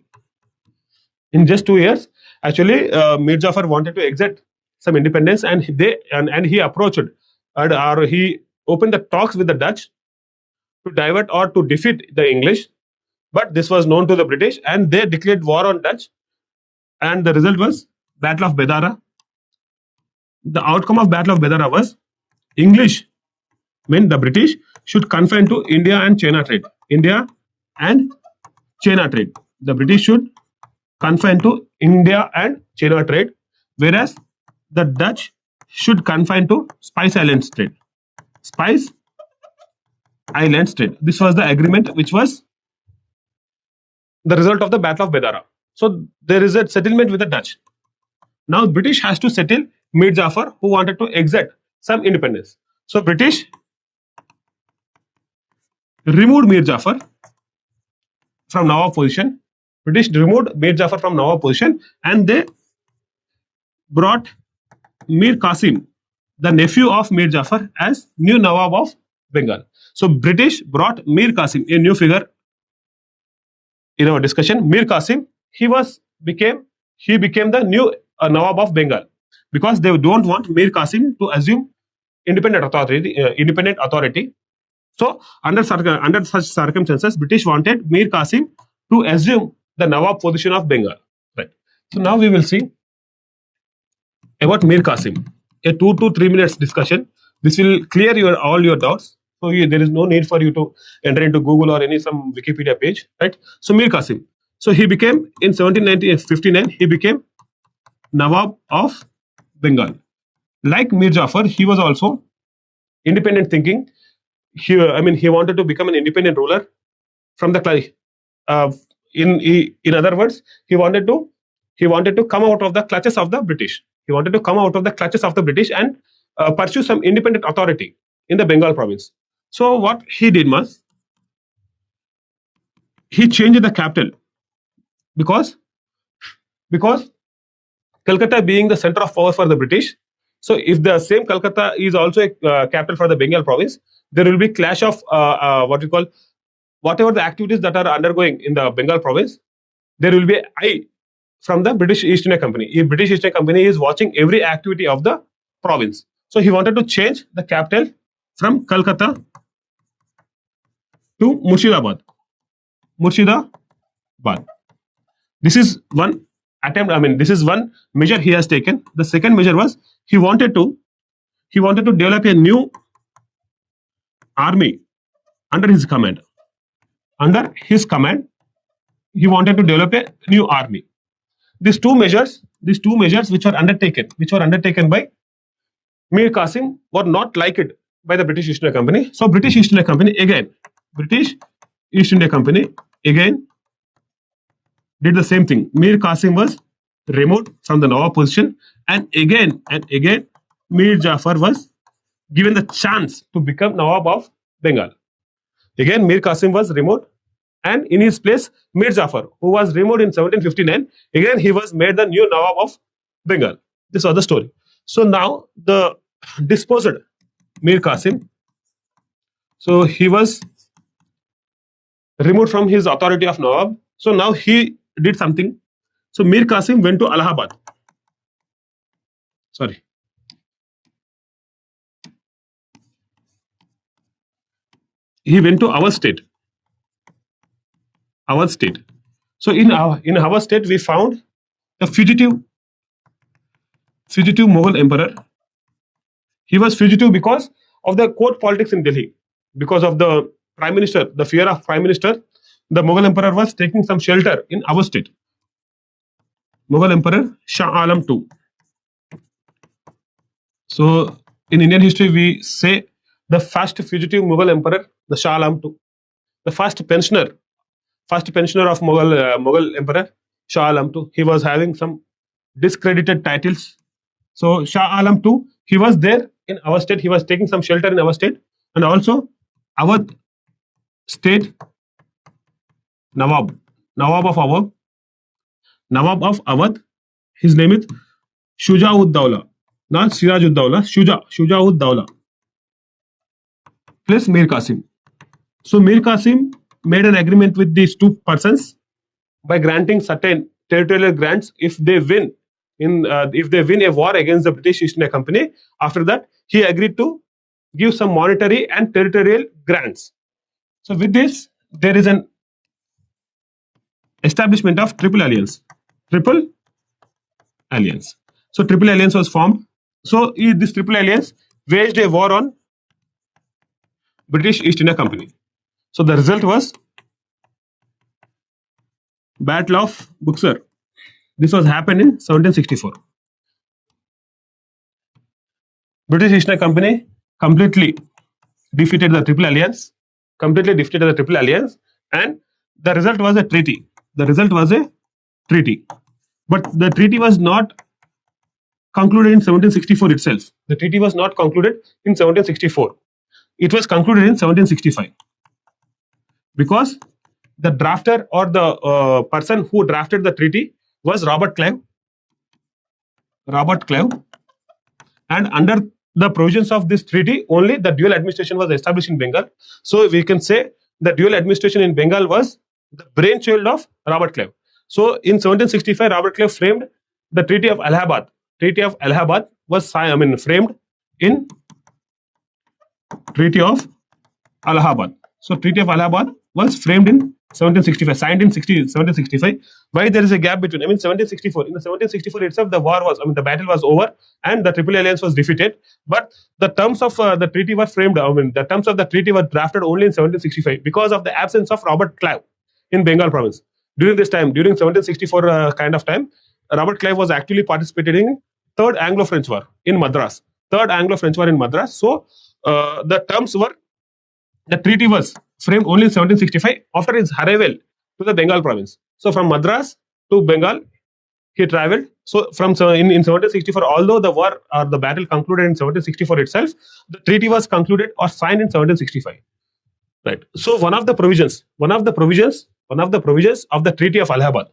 A: In just 2 years, actually, Mir Jafar wanted to exert some independence, and he approached, or he opened the talks with the Dutch to divert or to defeat the English. But this was known to the British, and they declared war on Dutch, and the result was Battle of Bedara. The outcome of Battle of Bedara was English, the British, should confine to India and China trade. The British should confine to India and China trade, whereas the Dutch should confine to Spice Islands trade. This was the agreement, which was the result of the Battle of Bedara. So there is a settlement with the Dutch. Now British has to settle Mir Jafar, who wanted to exert some independence. So British removed Mir Jafar from Nawab position. And they brought Mir Qasim, the nephew of Mir Jafar, as new Nawab of Bengal. So British brought Mir Qasim, a new figure in our discussion. Mir Qasim, he became the new Nawab of Bengal. because they don't want Mir Qasim to assume independent authority. So under such circumstances, British wanted Mir Qasim to assume the Nawab position of Bengal. Right. So now we will see about Mir Qasim. A 2 to 3 minutes discussion. This will clear all your doubts. So there is no need for you to enter into Google or any some Wikipedia page, right? So Mir Qasim. So he became in 1759. He became Nawab of Bengal. Like Mir Jafar, he was also independent thinking. He wanted to become an independent ruler from the uh, in other words, he wanted to come out of the clutches of the British. He wanted to come out of the clutches of the British and pursue some independent authority in the Bengal province. So what he did was he changed the capital because because Calcutta being the center of power for the British. So if the same Calcutta is also a capital for the Bengal province, there will be clash of what we call whatever the activities that are undergoing in the Bengal province. There will be eye from the British East India Company. If British East India Company is watching every activity of the province, so he wanted to change the capital from Calcutta to Murshidabad. Murshidabad. This is one attempt. This is one measure he has taken. The second measure was he wanted to develop a new army under his command. Under his command, he wanted to develop a new army. These two measures which were undertaken by Mir Qasim were not liked by the British East India Company. So British East India Company again did the same thing. Mir Qasim was removed from the Nawab position, and again Mir Jafar was given the chance to become Nawab of Bengal. Again, Mir Qasim was removed, and in his place, Mir Jafar, who was removed in 1759, again he was made the new Nawab of Bengal. This was the story. So now the disposed Mir Qasim, so he was removed from his authority of Nawab. So now he did something. So Mir Qasim went to Allahabad. He went to our state. So in our state, we found the fugitive Mughal emperor. He was fugitive because of the court politics in Delhi, because of the prime minister, the fear of prime minister. The Mughal emperor was taking some shelter in our state. Mughal emperor Shah Alam II. So in Indian history, we say the first fugitive Mughal emperor, the Shah Alam II, the first pensioner of Mughal emperor Shah Alam II. He was having some discredited titles. So Shah Alam II, he was there in our state. He was taking some shelter in our state, and also our state Nawab of Awadh. His name is Shuja-ud-Dawla, not Siraj-ud-Dawla. Shuja-ud-Dawla. Plus Mir Qasim. So Mir Qasim made an agreement with these two persons by granting certain territorial grants if they win a war against the British East India Company. After that, he agreed to give some monetary and territorial grants. So with this, there is an establishment of Triple Alliance. So Triple Alliance was formed. So this Triple Alliance waged a war on British East India Company. So the result was Battle of Buxar. This was happened in 1764. British East India Company completely defeated the Triple Alliance, and the result was a treaty. But the treaty was not concluded in 1764 itself. The treaty was not concluded in 1764. It was concluded in 1765 because the drafter or the person who drafted the treaty was Robert Clive, and under the provisions of this treaty, only the dual administration was established in Bengal. So we can say the dual administration in Bengal was the brainchild of Robert Clive. So in 1765, Robert Clive framed the Treaty of Allahabad, Treaty of Allahabad was framed in Treaty of Allahabad. So Treaty of Allahabad was framed in 1765, signed in 1765. Why there is a gap between? 1764. In the 1764 itself, the war was, the battle was over, and the Triple Alliance was defeated. But the terms of the treaty were framed. The terms of the treaty were drafted only in 1765 because of the absence of Robert Clive in Bengal province. During this time, during 1764 kind of time, Robert Clive was actually participating in Third Anglo-French War in Madras. Third Anglo-French War in Madras. So the treaty was framed only in 1765 after his arrival to the Bengal province. So from Madras to Bengal, he travelled. So from in 1764, although the war or the battle concluded in 1764 itself, the treaty was concluded or signed in 1765. Right. So one of the provisions of the Treaty of Allahabad.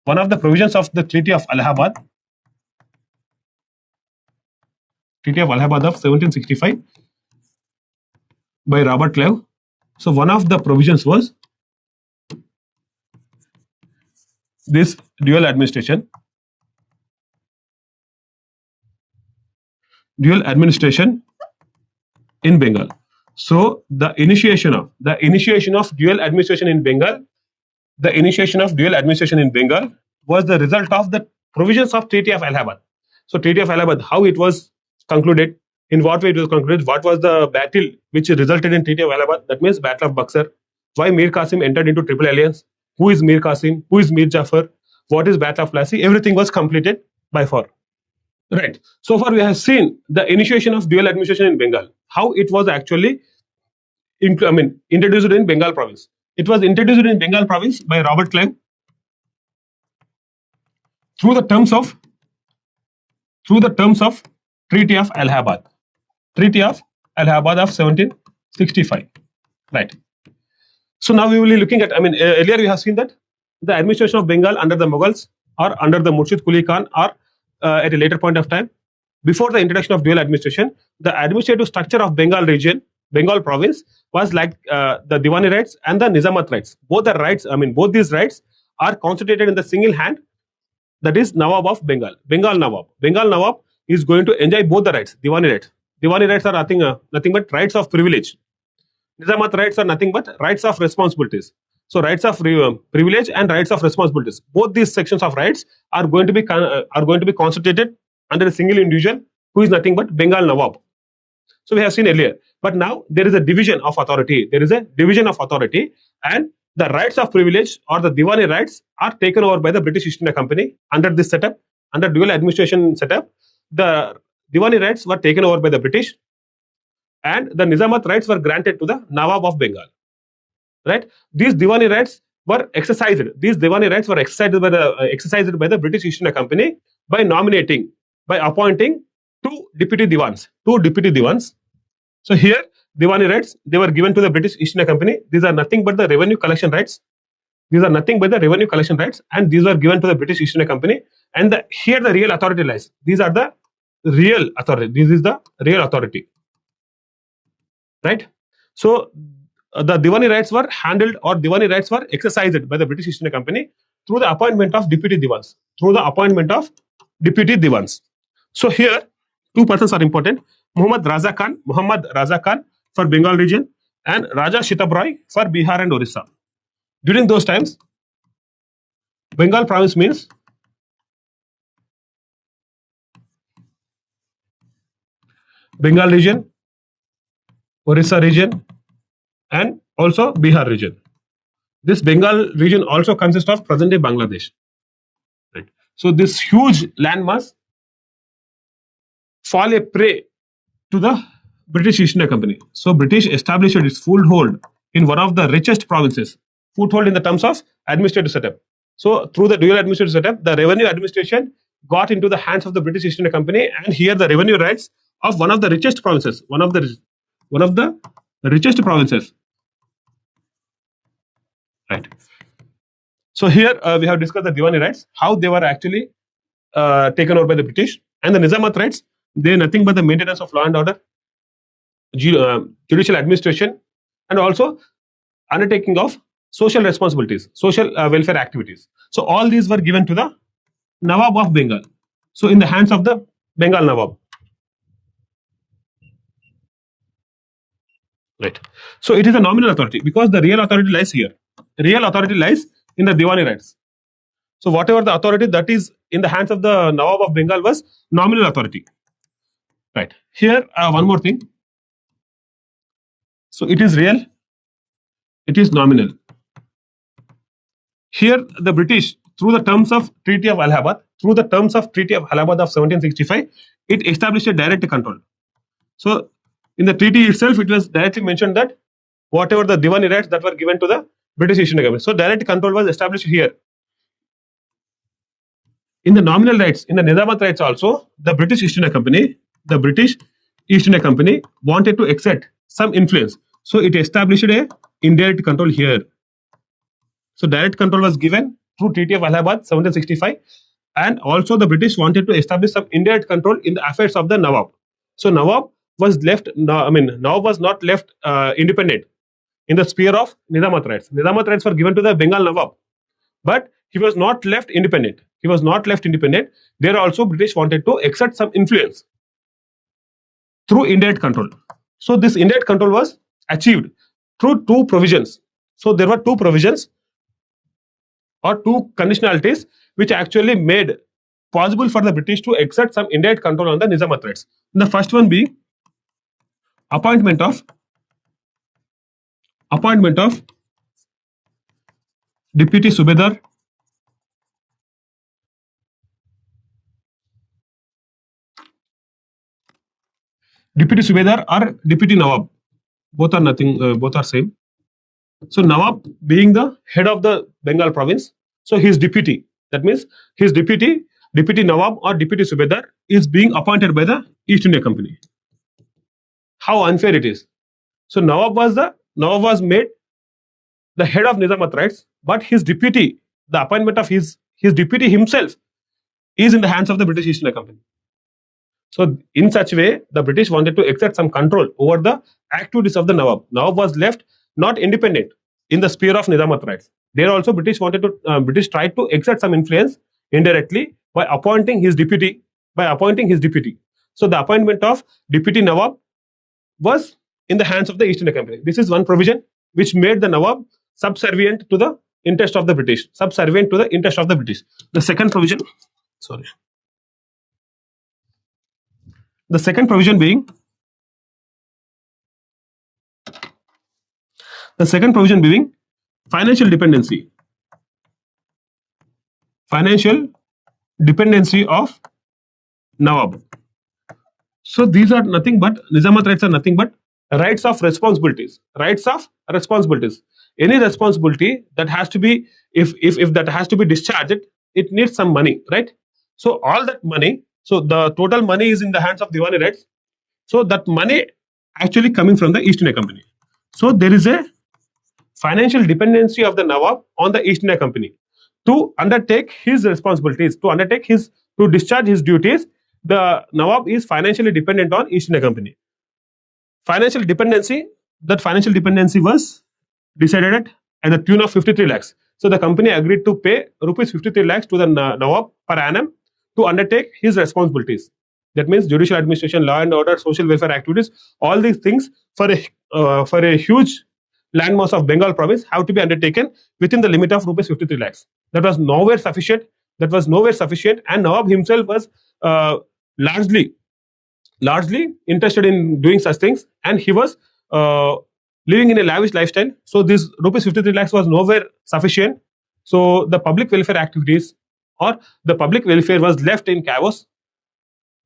A: One of the provisions of the Treaty of Allahabad. Treaty of Allahabad of 1765 by Robert Clive. So one of the provisions was this dual administration. Dual administration in Bengal. So the initiation of dual administration in Bengal, was the result of the provisions of Treaty of Allahabad. So Treaty of Allahabad, how it was concluded, in what way it was concluded, what was the battle which resulted in Treaty of Allahabad, that means Battle of Buxar, why Mir Qasim entered into Triple Alliance, who is Mir Qasim, who is Mir Jafar, what is Battle of Plassey, everything was completed by far. Right. So far we have seen the initiation of dual administration in Bengal, how it was actually introduced in Bengal province. It was introduced in Bengal province by Robert Clive through the terms of Treaty of Allahabad. Treaty of Allahabad of 1765. Right. So now we will be looking at, earlier we have seen that the administration of Bengal under the Mughals or under the Murshid Quli Khan or at a later point of time, before the introduction of dual administration, the administrative structure of Bengal region, Bengal province, was like the Diwani rights and the Nizamat rights. Both these rights are concentrated in the single hand, that is Nawab of Bengal. Bengal Nawab is going to enjoy both the rights, Diwani rights. Diwani rights are nothing but rights of privilege. Nizamat rights are nothing but rights of responsibilities. So rights of privilege and rights of responsibilities. Both these sections of rights are going to be concentrated under a single individual who is nothing but Bengal Nawab. So we have seen earlier. But now there is a division of authority. And the rights of privilege or the Diwani rights are taken over by the British East India Company under this setup, under dual administration setup. The Diwani rights were taken over by the British, and the Nizamat rights were granted to the Nawab of Bengal. Right? These Diwani rights were exercised. Exercised by the British East India Company by appointing two deputy Diwans. So here, Diwani rights, they were given to the British East India Company. These are nothing but the revenue collection rights. And these were given to the British East India Company. And here the real authority lies. These are the real authority. This is the real authority. Right? So the Diwani rights were handled, or Diwani rights were exercised by the British East India Company through the appointment of deputy Diwans. So here, two persons are important. Muhammad Raza Khan for Bengal region and Raja Shitab Roy for Bihar and Orissa. During those times, Bengal province means Bengal region, Orissa region, and also Bihar region. This Bengal region also consists of present-day Bangladesh. Right. So this huge landmass fall a prey to the British East India Company. So British established its foothold in one of the richest provinces. Foothold in the terms of administrative setup. So through the dual administrative setup, the revenue administration got into the hands of the British East India Company, and here the revenue rights of one of the richest provinces. Right. So here we have discussed the Diwani rights, how they were actually taken over by the British, and the Nizamat rights, they are nothing but the maintenance of law and order, judicial administration, and also undertaking of social responsibilities, social welfare activities. So all these were given to the Nawab of Bengal. So in the hands of the Bengal Nawab. Right. So it is a nominal authority because the real authority lies here. Real authority lies in the Diwani rights. So whatever the authority that is in the hands of the Nawab of Bengal was nominal authority. Right. Here, one more thing. So it is real, it is nominal. Here, the British, through the terms of Treaty of Allahabad, of 1765, it established a direct control. So in the treaty itself, it was directly mentioned that whatever the Diwani rights that were given to the British East India Company. So direct control was established here. In the nominal rights, in the Nizamat rights also, the British East India Company wanted to exert some influence. So it established a indirect control here. So direct control was given through Treaty of Allahabad 1765, and also the British wanted to establish some indirect control in the affairs of the Nawab. So Nawab was not left independent in the sphere of Nizamat rights. Nizamat rights were given to the Bengal Nawab, but he was not left independent. There also British wanted to exert some influence through indirect control. So this indirect control was achieved through two provisions. So there were two provisions or two conditionalities which actually made possible for the British to exert some indirect control on the Nizamat rights. The first one being appointment of deputy Subedar, or deputy Nawab. Both are nothing. Both are same. So Nawab being the head of the Bengal province, so his deputy. That means his deputy Nawab or deputy Subedar is being appointed by the East India Company. How unfair it is! So Nawab was made the head of Nizamat rights, but his deputy, the appointment of his deputy himself, is in the hands of the British East India Company. So in such way, the British wanted to exert some control over the activities of the Nawab. Nawab was left not independent in the sphere of Nizamat rights. There also British tried to exert some influence indirectly by appointing his deputy. So the appointment of deputy Nawab was in the hands of the East India Company. This is one provision which made the Nawab subservient to the interest of the British. The second provision, being financial dependency of Nawab. So these are nothing but Nizamat rights are nothing but rights of responsibilities. Any responsibility that has to be, if that has to be discharged, it needs some money, right? So all that money, so the total money is in the hands of Diwani rights. So that money actually coming from the East India Company. So there is a financial dependency of the Nawab on the East India Company to undertake his responsibilities, to discharge his duties. The Nawab is financially dependent on East India Company. Financial dependency was decided at the tune of 53 lakhs. So the company agreed to pay rupees 53 lakhs to the Nawab per annum to undertake his responsibilities. That means judicial administration, law and order, social welfare activities, all these things for a huge landmass of Bengal province have to be undertaken within the limit of rupees 53 lakhs. That was nowhere sufficient, and Nawab himself was largely interested in doing such things, and he was living in a lavish lifestyle. So this rupees 53 lakhs was nowhere sufficient. So the public welfare activities or the public welfare was left in chaos.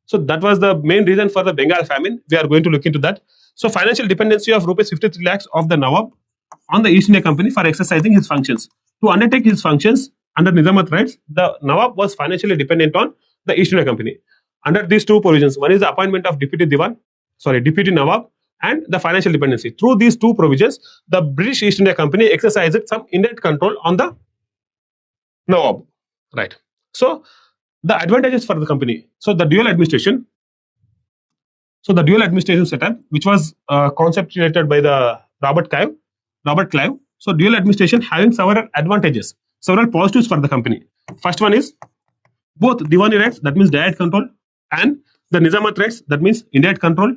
A: So that was the main reason for the Bengal famine. We are going to look into that. So financial dependency of rupees 53 lakhs of the Nawab on the East India Company for exercising his functions. To undertake his functions under Nizamat rights, the Nawab was financially dependent on the East India Company. Under these two provisions, one is the appointment of deputy Nawab, and the financial dependency. Through these two provisions, the British East India Company exercised some indirect control on the Nawab. Right. So the advantages for the company. So the dual administration setup, which was conceptuated by the Robert Clive. So dual administration having several advantages, several positives for the company. First one is both Diwani rights, that means direct control, and the Nizamat rights, that means indirect control,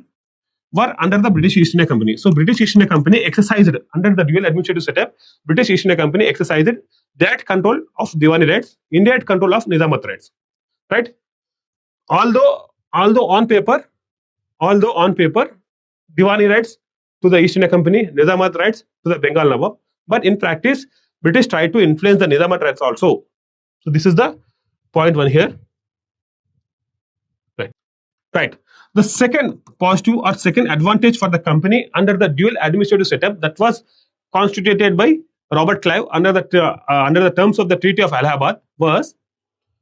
A: were under the British East India Company. So British East India Company exercised under the dual administrative setup. British East India Company exercised direct control of Diwani rights, indirect control of Nizamat rights. Right? Although on paper, Diwani rights to the East India Company, Nizamat rights to the Bengal Nawab, but in practice, British tried to influence the Nizamat rights also. So this is the point one here. Right. Right. The second positive or second advantage for the company under the dual administrative setup that was constituted by Robert Clive under the terms of the Treaty of Allahabad was,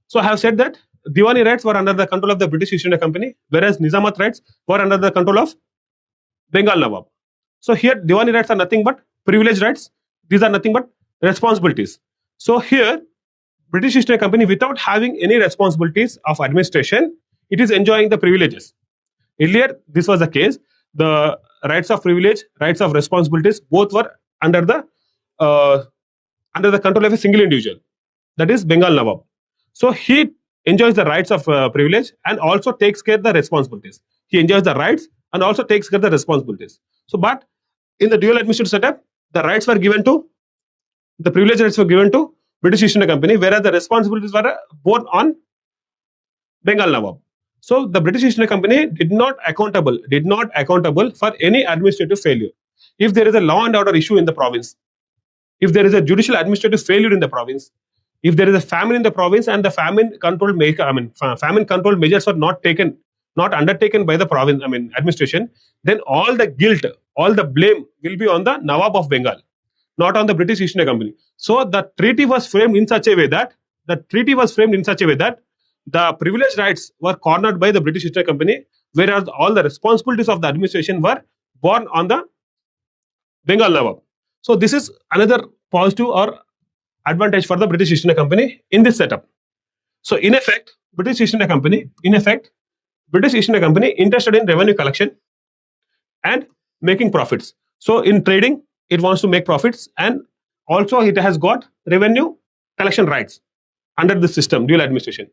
A: so I have said that Diwani rights were under the control of the British East India Company, whereas Nizamat rights were under the control of Bengal Nawab. So here Diwani rights are nothing but privileged rights. These are nothing but responsibilities. So here British East India Company, without having any responsibilities of administration, it is enjoying the privileges. Earlier, this was the case. The rights of privilege, rights of responsibilities, both were under the control of a single individual, that is Bengal Nawab. So he enjoys the rights of privilege and also takes care of the responsibilities. He enjoys the rights and also takes care of the responsibilities. So, but in the dual administrative setup, the rights were given to, the privilege rights were given to British East India Company, whereas the responsibilities were borne on Bengal Nawab. So the British East India Company did not accountable for any administrative failure. If there is a law and order issue in the province, if there is a judicial administrative failure in the province, if there is a famine in the province and the famine control measures are not undertaken by the province, administration, then all the guilt, all the blame will be on the Nawab of Bengal, not on the British East India Company. So the treaty was framed in such a way that the privileged rights were cornered by the British East India Company, whereas all the responsibilities of the administration were borne on the Bengal Nawab. So this is another positive or advantage for the British East India Company in this setup. So in effect, British East India Company interested in revenue collection and making profits. So in trading, it wants to make profits, and also it has got revenue collection rights under this system, dual administration.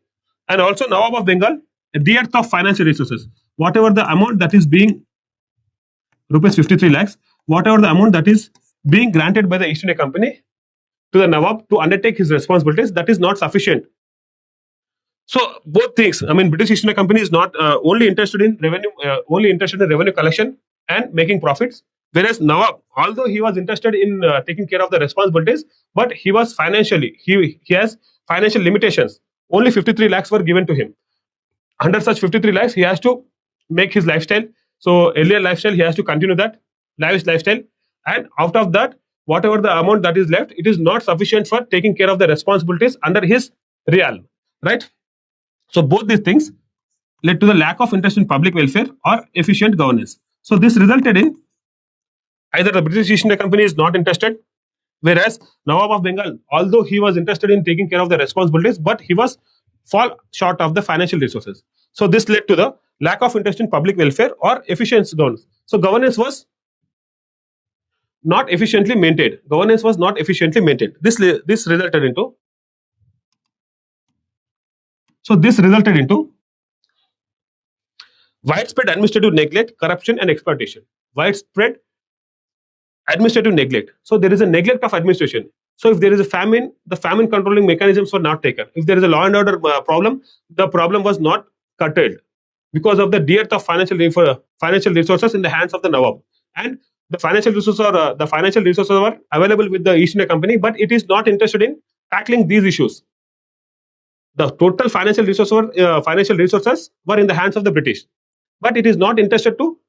A: And also Nawab of Bengal, the earth of financial resources, whatever the amount that is being rupees 53 lakhs, whatever the amount that is being granted by the East India Company to the Nawab to undertake his responsibilities, that is not sufficient. So both things, British East India Company is not only interested in revenue collection and making profits, whereas Nawab, although he was interested in taking care of the responsibilities, but he was he has financial limitations. Only 53 lakhs were given to him. Under such 53 lakhs, he has to make his lifestyle. So earlier lifestyle, he has to continue that lavish lifestyle, and out of that, whatever the amount that is left, it is not sufficient for taking care of the responsibilities under his realm, right? So both these things led to the lack of interest in public welfare or efficient governance. So this resulted in either the British East India Company is not interested, whereas Nawab of Bengal, although he was interested in taking care of the responsibilities, but he was fall short of the financial resources. So this led to the lack of interest in public welfare or efficient governance. So governance was not efficiently maintained. This resulted into widespread administrative neglect, corruption, and exploitation. Widespread administrative neglect. So there is a neglect of administration. So if there is a famine, the famine controlling mechanisms were not taken. If there is a law and order problem, the problem was not curtailed because of the dearth of financial resources in the hands of the Nawab. And the financial resources were available with the East India Company, but it is not interested in tackling these issues. The total financial resources were in the hands of the British, but it is not interested to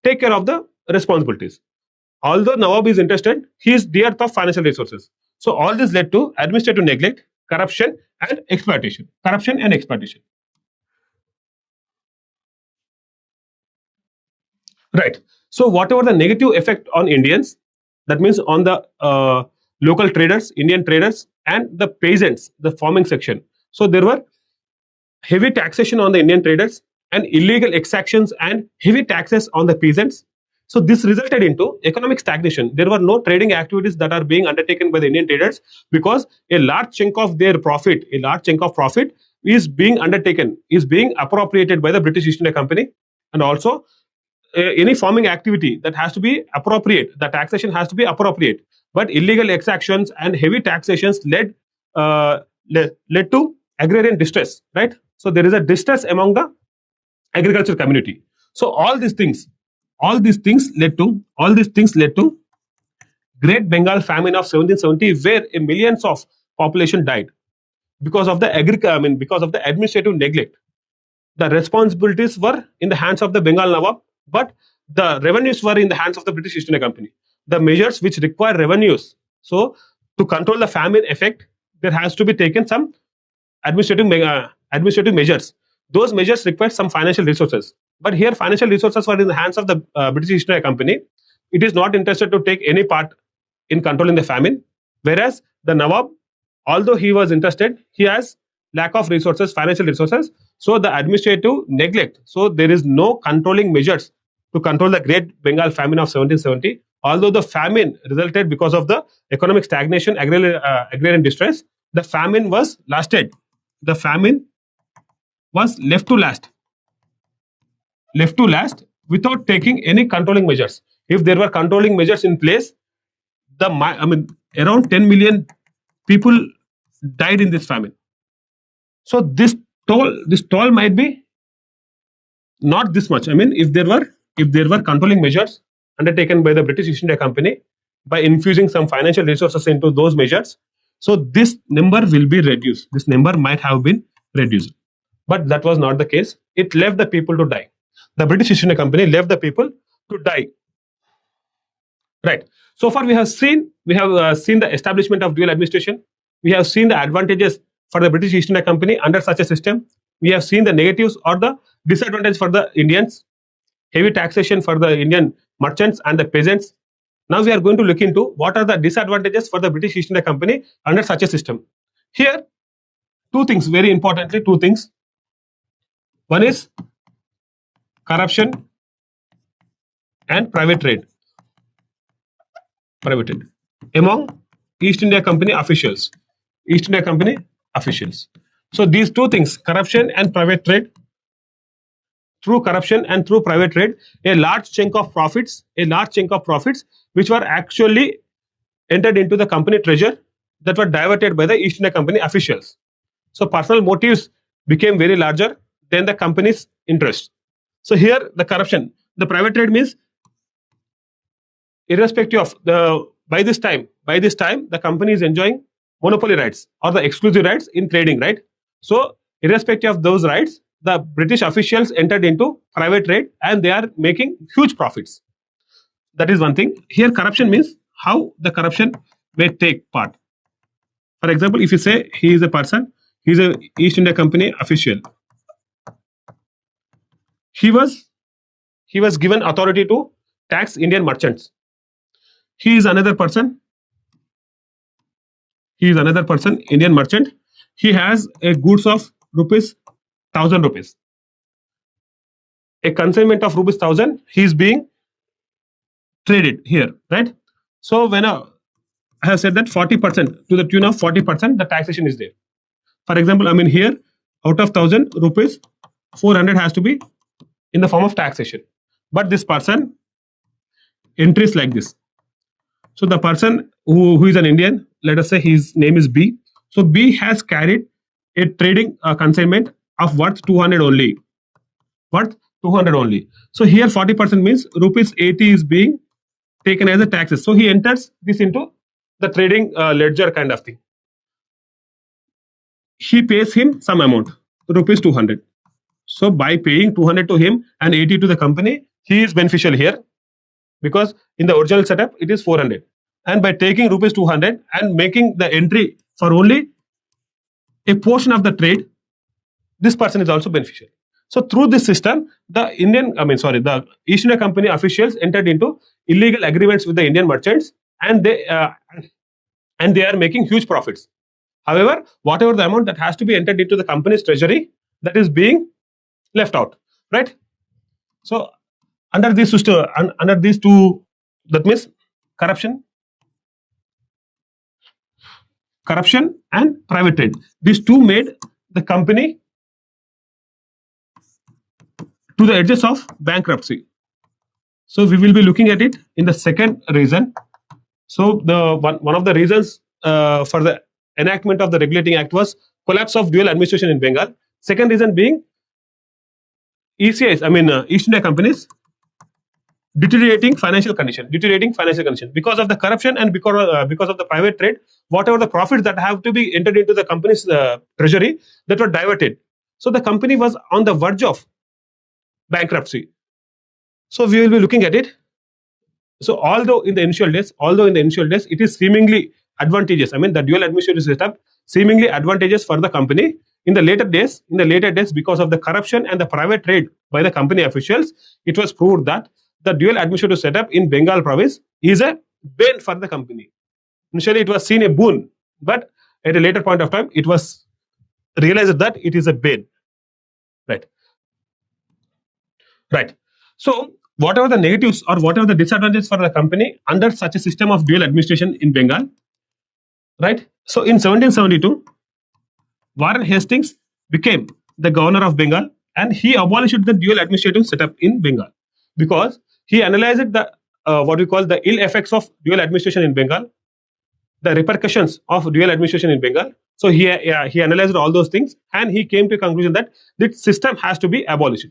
A: take care of the responsibilities. Although Nawab is interested, he is dearth of financial resources. So all this led to administrative neglect, corruption, and exploitation. Right. So whatever the negative effect on Indians, that means on the local traders, Indian traders, and the peasants, the farming section. So there were heavy taxation on the Indian traders and illegal exactions and heavy taxes on the peasants. So this resulted into economic stagnation. There were no trading activities that are being undertaken by the Indian traders because a large chunk of profit is being undertaken, is being appropriated by the British East India Company, and also any farming activity that has to be appropriate, the taxation has to be appropriate. But illegal exactions and heavy taxations led to agrarian distress, right? So there is a distress among the agriculture community. So all these things led to Great Bengal famine of 1770, where millions of population died because of the because of the administrative neglect. The responsibilities were in the hands of the Bengal Nawab, but the revenues were in the hands of the British East India Company. The measures which require revenues, so to control the famine effect, there has to be taken some administrative measures. Those measures require some financial resources. But here, financial resources were in the hands of the British East India Company. It is not interested to take any part in controlling the famine, whereas the Nawab, although he was interested, he has lack of resources, financial resources. So the administrative neglect. So there is no controlling measures to control the Great Bengal famine of 1770. Although the famine resulted because of the economic stagnation, agrarian distress, the famine was lasted. The famine was left to last without taking any controlling measures. If there were controlling measures in place, around 10 million people died in this famine. So this toll might be not this much. If there were controlling measures undertaken by the British East India Company by infusing some financial resources into those measures, so this number will be reduced. This number might have been reduced, but that was not the case. It left the people to die. The British East India Company left the people to die. Right. So far, we have seen the establishment of dual administration. We have seen the advantages for the British East India Company under such a system. We have seen the negatives or the disadvantages for the Indians, heavy taxation for the Indian merchants and the peasants. Now we are going to look into what are the disadvantages for the British East India Company under such a system. Here, two things, very importantly, two things. One is corruption and private trade among East India Company officials. So these two things, corruption and private trade. Through corruption and through private trade, a large chunk of profits, which were actually entered into the company treasure, that were diverted by the East India Company officials. So personal motives became very larger than the company's interest. So here the corruption, the private trade means irrespective of by this time the company is enjoying monopoly rights or the exclusive rights in trading, right? So irrespective of those rights, the British officials entered into private trade and they are making huge profits. That is one thing. Here corruption means how the corruption may take part. For example, if you say he is a person, he is a East India Company official, he was given authority to tax Indian merchants. He is another person, Indian merchant. He has a goods of ₹1,000, a consignment of ₹1,000. He is being traded here, right? So when I have said that 40%, to the tune of 40%, the taxation is there. For example, here, out of ₹1,000, 400 has to be in the form of taxation. But this person entries like this. So the person who is an Indian, let us say his name is B. So B has carried a trading consignment of worth 200 only. So here 40% means ₹80 is being taken as a taxes. So he enters this into the trading ledger kind of thing. He pays him some amount, ₹200. So by paying 200 to him and 80 to the company, he is beneficial here, because in the original setup it is 400, and by taking ₹200 and making the entry for only a portion of the trade, this person is also beneficial. So through this system, the East India Company officials entered into illegal agreements with the Indian merchants, and they are making huge profits. However, whatever the amount that has to be entered into the company's treasury, that is being left out, right? So under this system, under these two, that means corruption and private trade, these two made the company to the edges of bankruptcy. So we will be looking at it in the second reason. So the one of the reasons for the enactment of the regulating act was collapse of dual administration in Bengal. Second reason being ECIs, East India companies deteriorating financial condition, because of the corruption and because of the private trade. Whatever the profits that have to be entered into the company's treasury, that were diverted. So the company was on the verge of bankruptcy. So we will be looking at it. So although in the initial days, it is seemingly advantageous. The dual administrative setup seemingly advantageous for the company. In the later days, because of the corruption and the private trade by the company officials, it was proved that the dual administrative setup in Bengal province is a bane for the company. Initially, it was seen a boon, but at a later point of time, it was realized that it is a bane. Right. Right. So, whatever the negatives or whatever the disadvantages for the company under such a system of dual administration in Bengal, right? So, in 1772, Warren Hastings became the governor of Bengal, and he abolished the dual administrative setup in Bengal because he analyzed the what we call the ill effects of dual administration in Bengal, the repercussions of dual administration in Bengal. So he analyzed all those things, and he came to a conclusion that this system has to be abolished.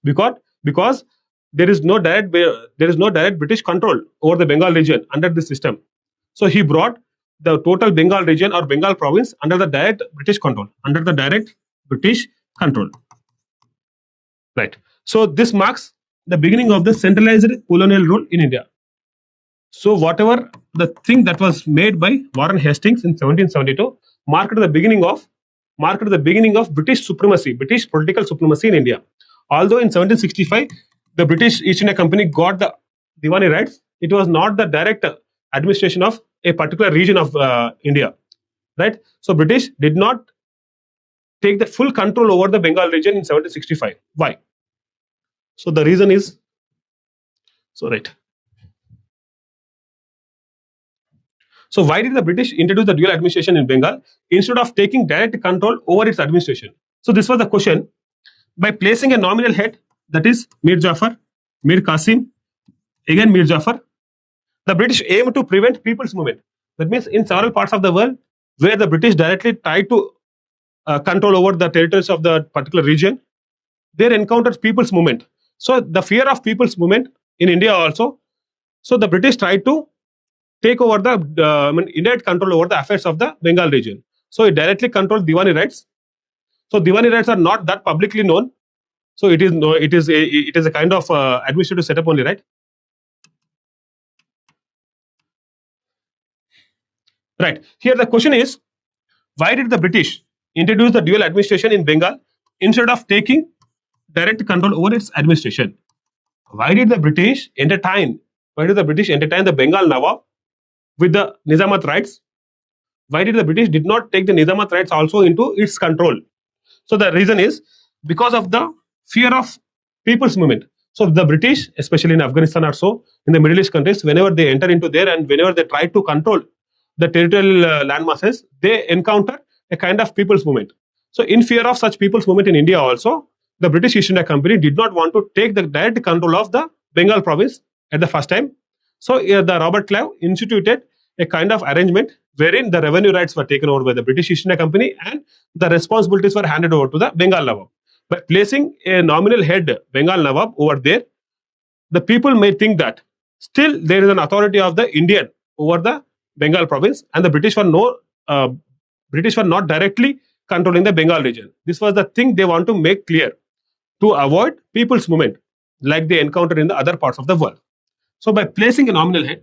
A: Because there is no direct British control over the Bengal region under this system. So he brought the total Bengal region or Bengal province under the direct British control. Right. So this marks the beginning of the centralized colonial rule in India. So whatever the thing that was made by Warren Hastings in 1772 marked the beginning of British supremacy, British political supremacy in India. Although in 1765 the British East India Company got the Diwani rights, it was not the direct administration of a particular region of India. Right. So British did not take the full control over the Bengal region in 1765. Why? So the reason is right. So why did the British introduce the dual administration in Bengal instead of taking direct control over its administration? So this was the question. By placing a nominal head, that is Mir Jafar, Mir Qasim, again Mir Jafar, the British aimed to prevent people's movement. That means in several parts of the world where the British directly tried to control over the territories of the particular region, they encountered people's movement. So the fear of people's movement in India also. So the British tried to take over the indirect control over the affairs of the Bengal region. So it directly controlled Diwani rights. So Diwani rights are not that publicly known. So it is a kind of administrative setup only, right? Right. Here the question is, why did the British introduce the dual administration in Bengal instead of taking direct control over its administration? Why did the British entertain the Bengal Nawab with the Nizamat rights? Why did the British did not take the Nizamat rights also into its control? So the reason is because of the fear of people's movement. So the British, especially in Afghanistan or so, in the Middle East countries, whenever they enter into there and whenever they try to control the territorial land masses, they encounter a kind of people's movement. So in fear of such people's movement in India also, the British East India Company did not want to take the direct control of the Bengal province at the first time. So the Robert Clive instituted a kind of arrangement wherein the revenue rights were taken over by the British East India Company and the responsibilities were handed over to the Bengal Nawab. By placing a nominal head Bengal Nawab over there, the people may think that still there is an authority of the Indian over the Bengal province, and the British were not directly controlling the Bengal region. This was the thing they want to make clear to avoid people's movement like they encounter in the other parts of the world. So by placing a nominal head,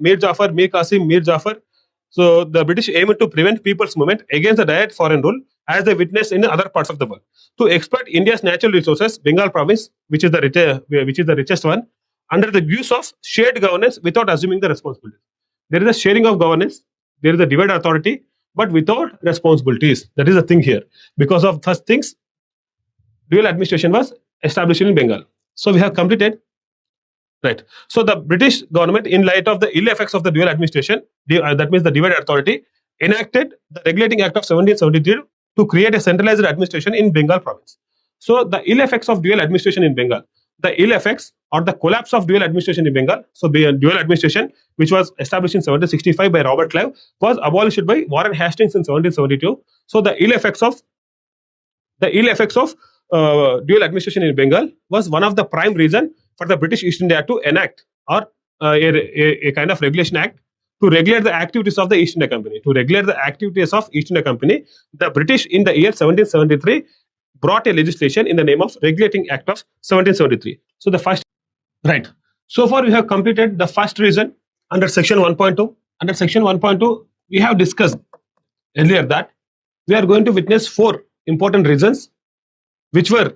A: Mir Jafar, Mir Qasim, Mir Jafar, so the British aimed to prevent people's movement against the direct foreign rule as they witnessed in other parts of the world. To exploit India's natural resources, Bengal province, which is the richest one, under the use of shared governance without assuming the responsibility. There is a sharing of governance, there is a divided authority, but without responsibilities. That is the thing here. Because of such things, dual administration was established in Bengal. So we have completed Right. So the British government, in light of the ill effects of the dual administration, that means the divided authority, enacted the Regulating Act of 1773 to create a centralized administration in Bengal province. So the ill effects of dual administration in Bengal, the ill effects or the collapse of dual administration in Bengal. So the dual administration, which was established in 1765 by Robert Clive, was abolished by Warren Hastings in 1772. So the ill effects of dual administration in Bengal was one of the prime reason for the British East India to enact or a kind of regulation act to regulate the activities of the East India Company. To regulate the activities of East India Company, the British in the year 1773 brought a legislation in the name of Regulating Act of 1773. So the first, right. So far we have completed the first reason under section 1.2. Under section 1.2, we have discussed earlier that we are going to witness four important reasons which were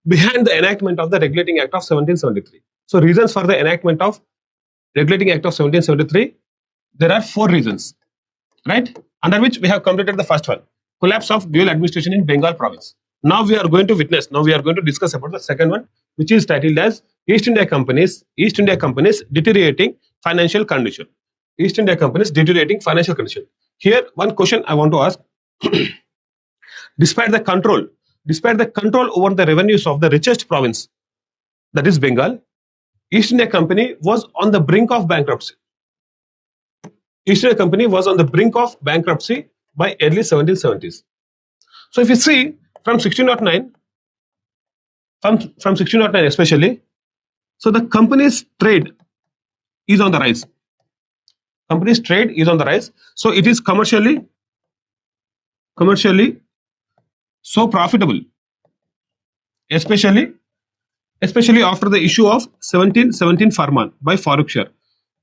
A: behind the enactment of the Regulating Act of 1773. So, reasons for the enactment of Regulating Act of 1773, there are four reasons, right? Under which we have completed the first one, collapse of dual administration in Bengal province. Now we are going to discuss about the second one, which is titled as East India Companies deteriorating financial condition. East India Companies deteriorating financial condition. Here, one question I want to ask: despite the control over the revenues of the richest province, that is Bengal, East India Company was on the brink of bankruptcy. East India Company was on the brink of bankruptcy by early 1770s. So if you see from 1609, from 1609 especially, so the company's trade is on the rise. Company's trade is on the rise. So it is commercially so profitable, especially after the issue of 1717 Farman by Farrukhshire.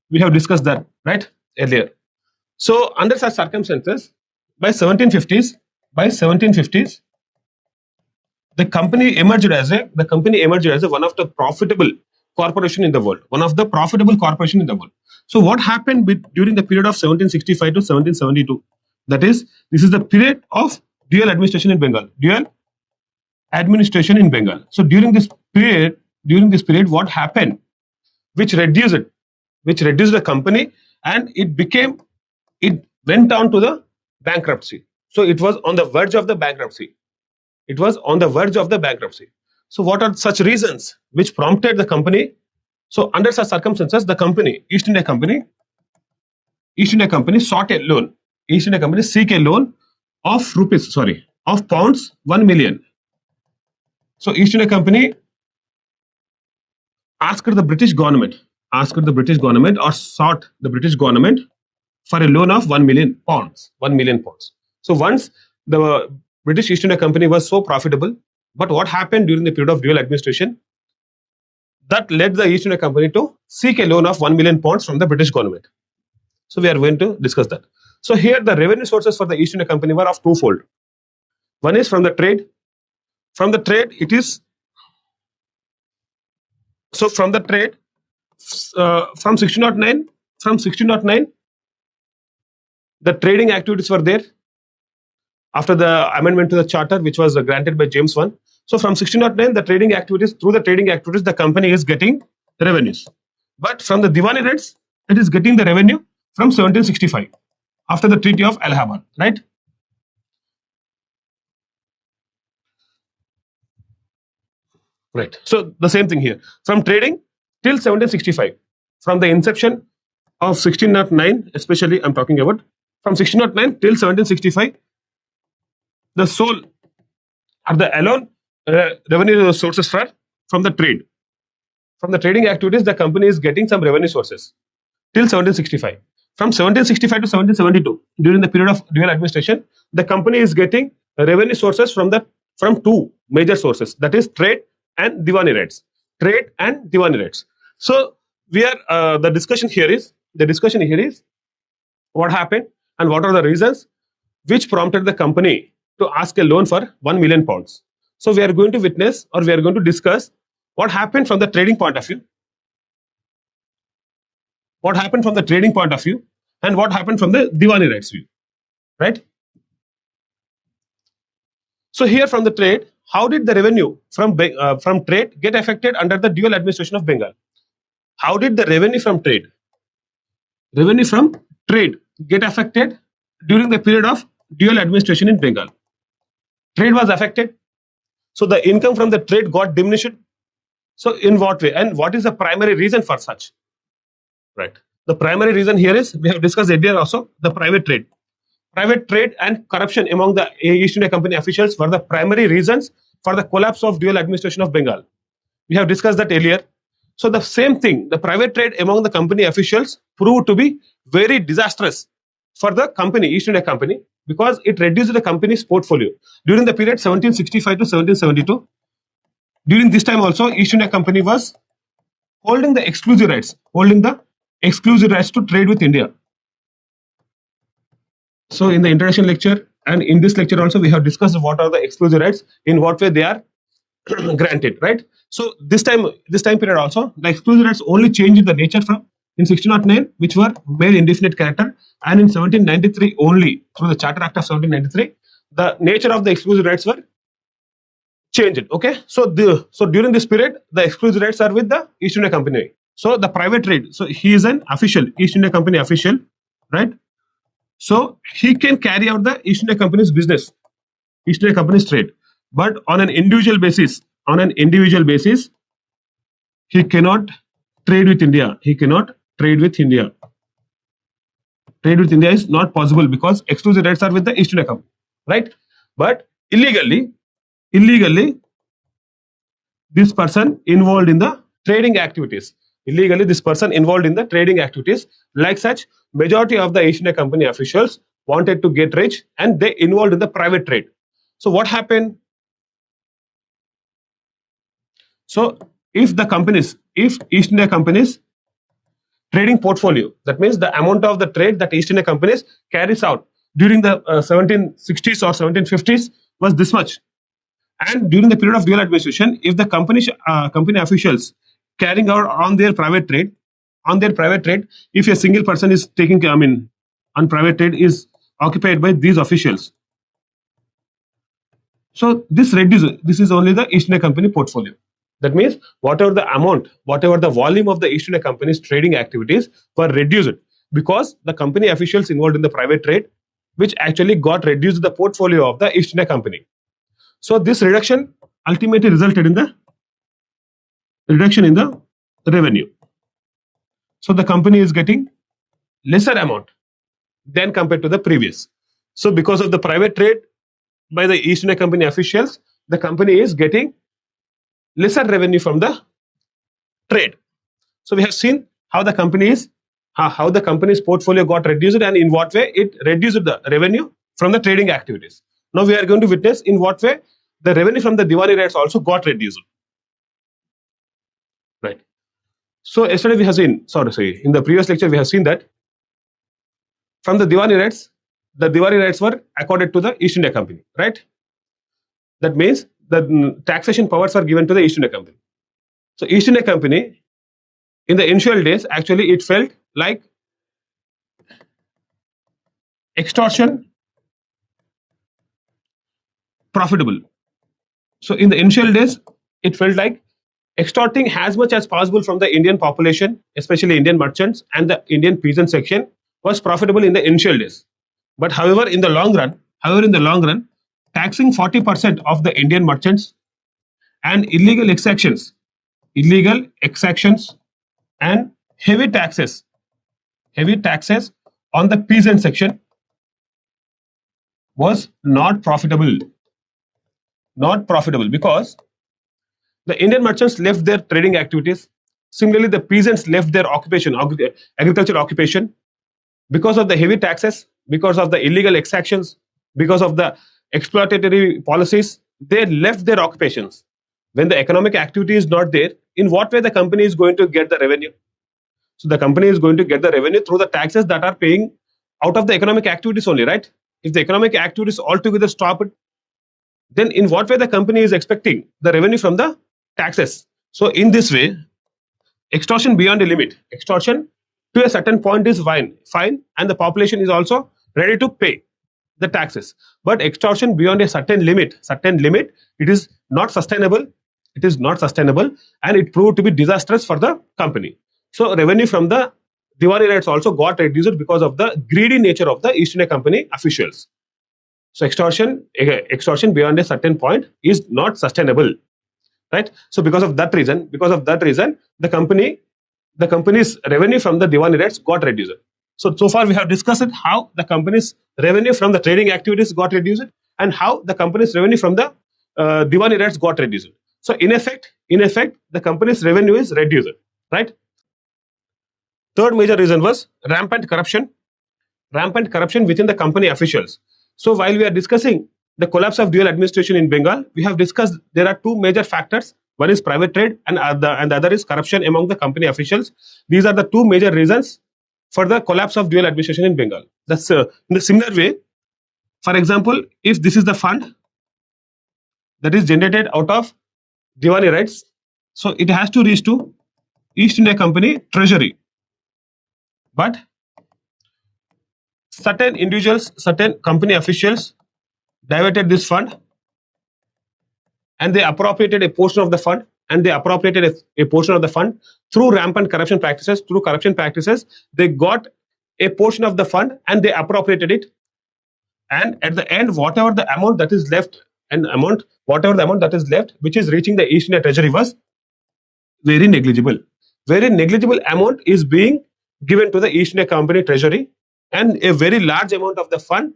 A: We have discussed that right earlier. So under such circumstances, by 1750s, the company emerged as one of the profitable corporation in the world. So what happened during the period of 1765 to 1772? That is, this is the period of dual administration in Bengal. So during this period, what happened? Which reduced the company, and it went down to the bankruptcy. So it was on the verge of the bankruptcy. So what are such reasons which prompted the company? So under such circumstances, the company, East India Company sought a loan. East India Company seek a loan of pounds 1 million. So East India Company asked the British government or sought the British government for a loan of 1 million pounds. So once the British East India Company was so profitable, but what happened during the period of dual administration? That led the East India Company to seek a loan of 1 million pounds from the British government. So we are going to discuss that. So here the revenue sources for the East India Company were of twofold. One is from the trade. From the trade, from 1609, the trading activities were there after the amendment to the charter, which was granted by James I. So from 1609, the trading activities, the company is getting revenues. But from the Diwani rates, it is getting the revenue from 1765 after the Treaty of Allahabad, right? Right. So the same thing here. From trading till 1765, from the inception of 1609, especially I'm talking about from 1609 till 1765, the sole or the alone revenue sources from the trade. From the trading activities, the company is getting some revenue sources till 1765. From 1765 to 1772, during the period of dual administration, the company is getting revenue sources from two major sources, that is trade and Diwani rates. So we are the discussion here is what happened and what are the reasons which prompted the company to ask a loan for 1 million pounds. So we are going to witness, or we are going to discuss what happened from the trading point of view, and what happened from the Diwani rates view, right? So here from the trade, how did the revenue from trade get affected under the dual administration of Bengal? how did the revenue from trade get affected during the period of dual administration in Bengal? Trade was affected, so the income from the trade got diminished. So in what way, and what is the primary reason for such? Right. The primary reason here is, we have discussed earlier also, the private trade. Private trade and corruption among the East India Company officials were the primary reasons for the collapse of dual administration of Bengal. We have discussed that earlier. So the same thing, the private trade among the company officials proved to be very disastrous for the company, East India Company, because it reduced the company's portfolio. During the period 1765 to 1772, during this time also, East India Company was holding the exclusive rights, to trade with India. So in the introduction lecture and in this lecture also, we have discussed what are the exclusive rights, in what way they are granted, right? So this time period also, the exclusive rights only changed the nature from in 1609, which were made indefinite character, and in 1793 only, through the Charter Act of 1793, the nature of the exclusive rights were changed. Okay, so during this period, the exclusive rights are with the East India Company. So the private trade, so he is an official, East India Company official, right? So he can carry out the East India Company's business, East India Company's trade, but on an individual basis, he cannot trade with India. Trade with India is not possible because exclusive rights are with the East India Company, right? But illegally, this person involved in the trading activities. Like such, majority of the East India Company officials wanted to get rich and they involved in the private trade. So what happened? So if East India Companies trading portfolio, that means the amount of the trade that East India Companies carries out during the 1760s or 1750s was this much. And during the period of dual administration, if the company officials carrying out on their private trade, if a single person is taking, on private trade is occupied by these officials, so this reduces. This is only the East India Company portfolio. That means whatever the amount, whatever the volume of the East India Company's trading activities were reduced because the company officials involved in the private trade, which actually got reduced the portfolio of the East India Company. So this reduction ultimately resulted in the reduction in the revenue. So the company is getting lesser amount than compared to the previous. So because of the private trade by the East India Company officials, the company is getting lesser revenue from the trade. So we have seen how the company's portfolio got reduced and in what way it reduced the revenue from the trading activities. Now we are going to witness in what way the revenue from the Diwali rights also got reduced. Right. So yesterday we have seen, in the previous lecture we have seen that from the Diwali rights were accorded to the East India Company, right? That means the taxation powers are given to the East India Company. So East India Company, in the initial days, actually it felt like extortion profitable. So in the initial days, it felt like extorting as much as possible from the Indian population, especially Indian merchants and the Indian peasant section, was profitable in the initial days. But however, in the long run, taxing 40% of the Indian merchants and illegal exactions and heavy taxes on the peasant section was not profitable because the Indian merchants left their trading activities. Similarly, the peasants left their agricultural occupation, because of the heavy taxes, because of the illegal exactions, because of the exploitatory policies. They left their occupations. When the economic activity is not there, in what way the company is going to get the revenue? So the company is going to get the revenue through the taxes that are paying out of the economic activities only, right? If the economic activities altogether stop, then in what way the company is expecting the revenue from the taxes? So in this way, extortion beyond a limit, extortion to a certain point is fine, and the population is also ready to pay the taxes. But extortion beyond a certain limit, it is not sustainable, and it proved to be disastrous for the company. So revenue from the Diwali raids also got reduced because of the greedy nature of the East India Company officials. So extortion beyond a certain point is not sustainable, right? So because of that reason, the company's revenue from the Diwali raids got reduced. So far we have discussed how the company's revenue from the trading activities got reduced and how the company's revenue from the Diwali raids got reduced. So in effect, the company's revenue is reduced, right? Third major reason was rampant corruption within the company officials. So while we are discussing the collapse of dual administration in Bengal, we have discussed there are two major factors. One is private trade, and the other is corruption among the company officials. These are the two major reasons for the collapse of dual administration in Bengal. That's in a similar way. For example, if this is the fund that is generated out of Diwali rights, so it has to reach to East India Company treasury. But certain individuals, certain company officials diverted this fund and they appropriated a portion of the fund through rampant corruption practices. Through corruption practices, they got a portion of the fund and they appropriated it. And at the end, whatever the amount that is left, which is reaching the East India Treasury, was very negligible. Very negligible amount is being given to the East India Company Treasury, and a very large amount of the fund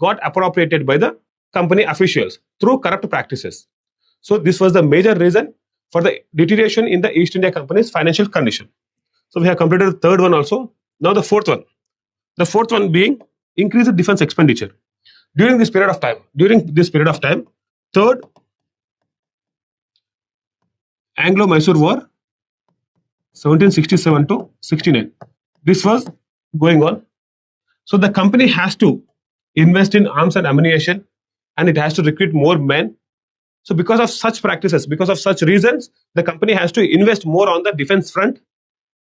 A: got appropriated by the company officials through corrupt practices. So this was the major reason for the deterioration in the East India Company's financial condition. So we have completed the third one also. Now the fourth one. The fourth one being increased defense expenditure. During this period of time, third Anglo-Mysore War, 1767 to 69. This was going on. So the company has to invest in arms and ammunition, and it has to recruit more men. So because of such practices, because of such reasons, the company has to invest more on the defense front.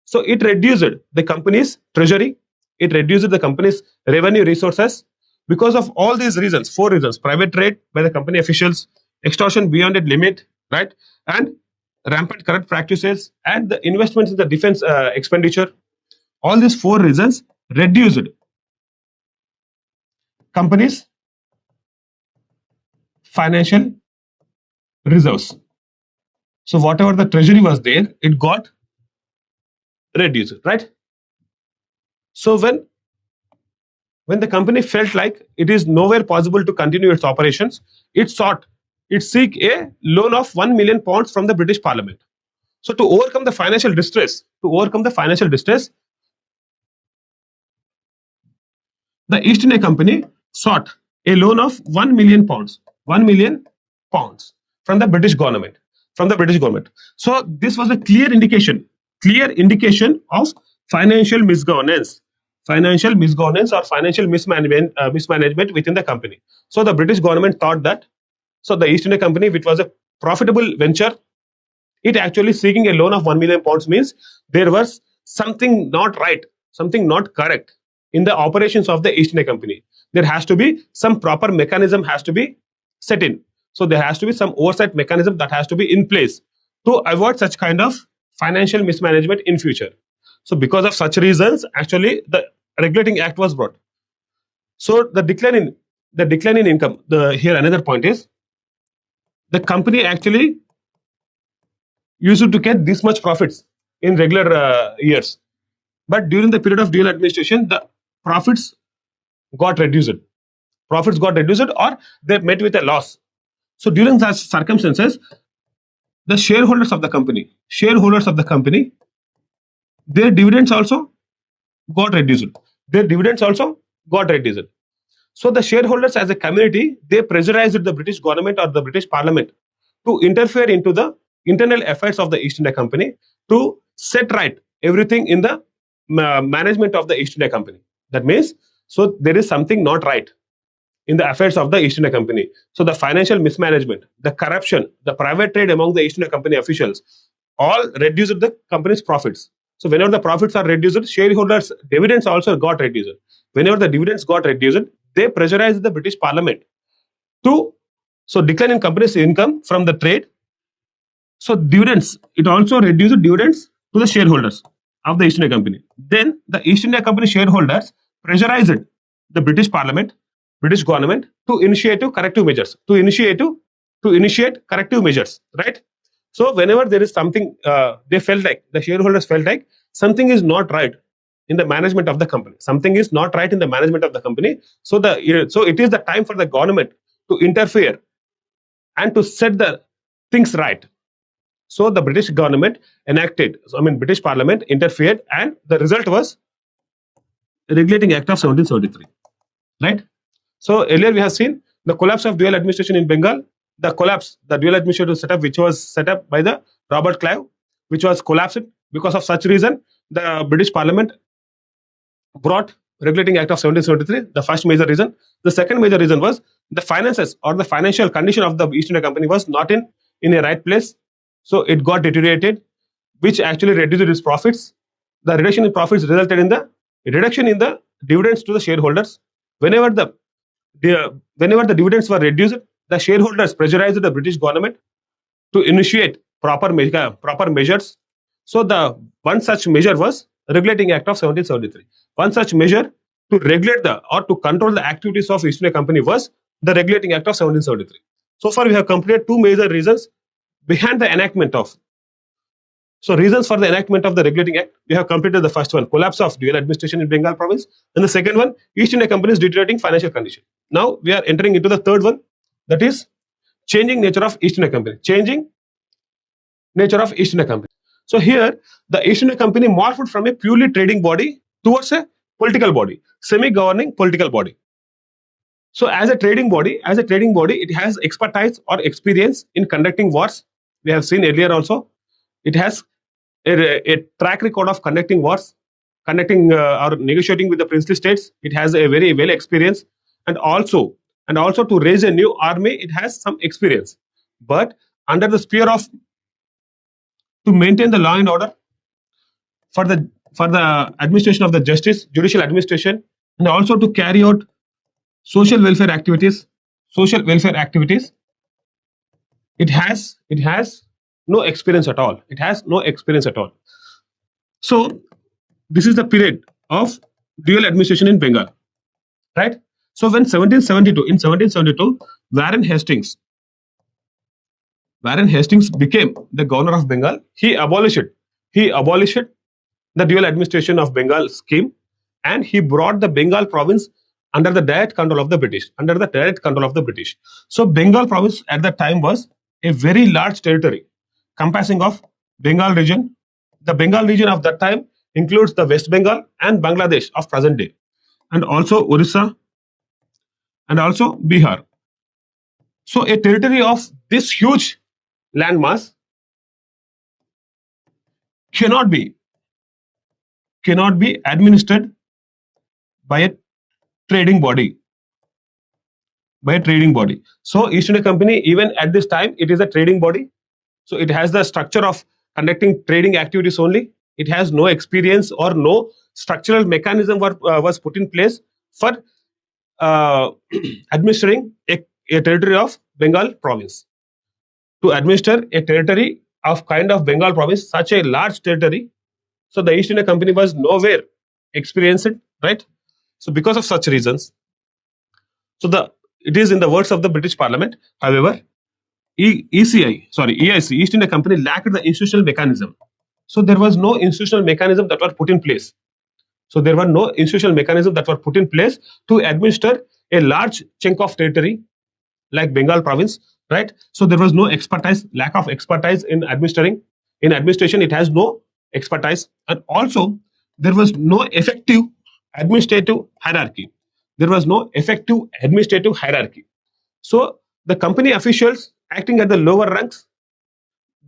A: So it reduced the company's treasury, it reduced the company's revenue resources. Because of all these reasons, four reasons: private trade by the company officials, extortion beyond a limit, right, and rampant corrupt practices, and the investments in the defense expenditure. All these four reasons reduced companies' financial reserves. So whatever the treasury was there, it got reduced, right? So when the company felt like it is nowhere possible to continue its operations, it seek a loan of 1 million pounds from the British Parliament. So to overcome the financial distress, the East India Company sought a loan of 1 million pounds, 1 million pounds from the British government. So this was a clear indication of financial misgovernance or financial mismanagement within the company. So the British government thought that, so the East India Company, which was a profitable venture, it actually seeking a loan of 1 million pounds means there was something not right, something not correct in the operations of the East India Company. There has to be some proper mechanism has to be set in. So there has to be some oversight mechanism that has to be in place to avoid such kind of financial mismanagement in future. So because of such reasons, actually the regulating act was brought. So the decline in income. Here another point is the company actually used to get this much profits in regular years, but during the period of dual administration, the profits got reduced. Or they met with a loss. So during such circumstances, the shareholders of the company, their dividends also got reduced. So the shareholders as a community, they pressurized the British government or the British Parliament to interfere into the internal affairs of the East India Company to set right everything in the management of the East India Company. That means, so there is something not right in the affairs of the East India Company. So the financial mismanagement, the corruption, the private trade among the East India Company officials all reduced the company's profits. So whenever the profits are reduced, shareholders' dividends also got reduced. Whenever the dividends got reduced, they pressurized the British Parliament to decline in company's income from the trade. So dividends, it also reduced dividends to the shareholders. of the East India Company. Then the East India Company shareholders pressurized the British Parliament, British government to initiate corrective measures, to initiate corrective measures, right? So whenever there is something, they felt like the shareholders felt like something is not right in the management of the company. Something is not right in the management of the company. So it is the time for the government to interfere and to set the things right. So the British government enacted, British Parliament interfered, and the result was Regulating Act of 1773, right? So earlier we have seen the collapse of dual administration in Bengal, the dual administrative setup which was set up by the Robert Clive, which was collapsed. Because of such reason, the British Parliament brought Regulating Act of 1773, the first major reason. The second major reason was the finances or the financial condition of the East India Company was not in a right place. So it got deteriorated, which actually reduced its profits. The reduction in profits resulted in the reduction in the dividends to the shareholders. Whenever the dividends were reduced, the shareholders pressurized the British government to initiate proper measures. So the one such measure was Regulating Act of 1773. One such measure to regulate or to control the activities of East India Company was the Regulating Act of 1773. So far, we have completed two major reasons behind the enactment of. So reasons for the enactment of the Regulating Act, we have completed the first one, collapse of dual administration in Bengal province, and the second one, East India Company's deteriorating financial condition. Now we are entering into the third one, that is changing nature of East India Company. Changing nature of East India Company. So here, the East India Company morphed from a purely trading body towards a political body, semi-governing political body. So as a trading body, it has expertise or experience in conducting wars. We have seen earlier also. It has a track record of conducting wars, conducting or negotiating with the princely states. It has a very well experience, and also to raise a new army, it has some experience. But under the sphere of to maintain the law and order for the administration of the justice, judicial administration, and also to carry out social welfare activities, it has no experience at all. So this is the period of dual administration in Bengal, right? So when 1772, Warren Hastings became the governor of Bengal. He abolished the dual administration of Bengal scheme, and he brought the Bengal province under the direct control of the British. So Bengal province at that time was a very large territory compassing of Bengal region. The Bengal region of that time includes the West Bengal and Bangladesh of present day, and also Orissa and also Bihar. So a territory of this huge landmass cannot be administered by a trading body. So East India Company, even at this time, it is a trading body. So it has the structure of conducting trading activities only. It has no experience or no structural mechanism was put in place for administering a territory of Bengal province. To administer a territory of kind of Bengal province, such a large territory, so the East India Company was nowhere experienced, right? So because of such reasons, it is in the words of the British Parliament, however, EIC, East India Company, lacked the institutional mechanism. So there was no institutional mechanism that were put in place. To administer a large chunk of territory like Bengal province, right? So there was no lack of expertise in administering. In administration, it has no expertise, and also there was no effective administrative hierarchy. So the company officials acting at the lower ranks,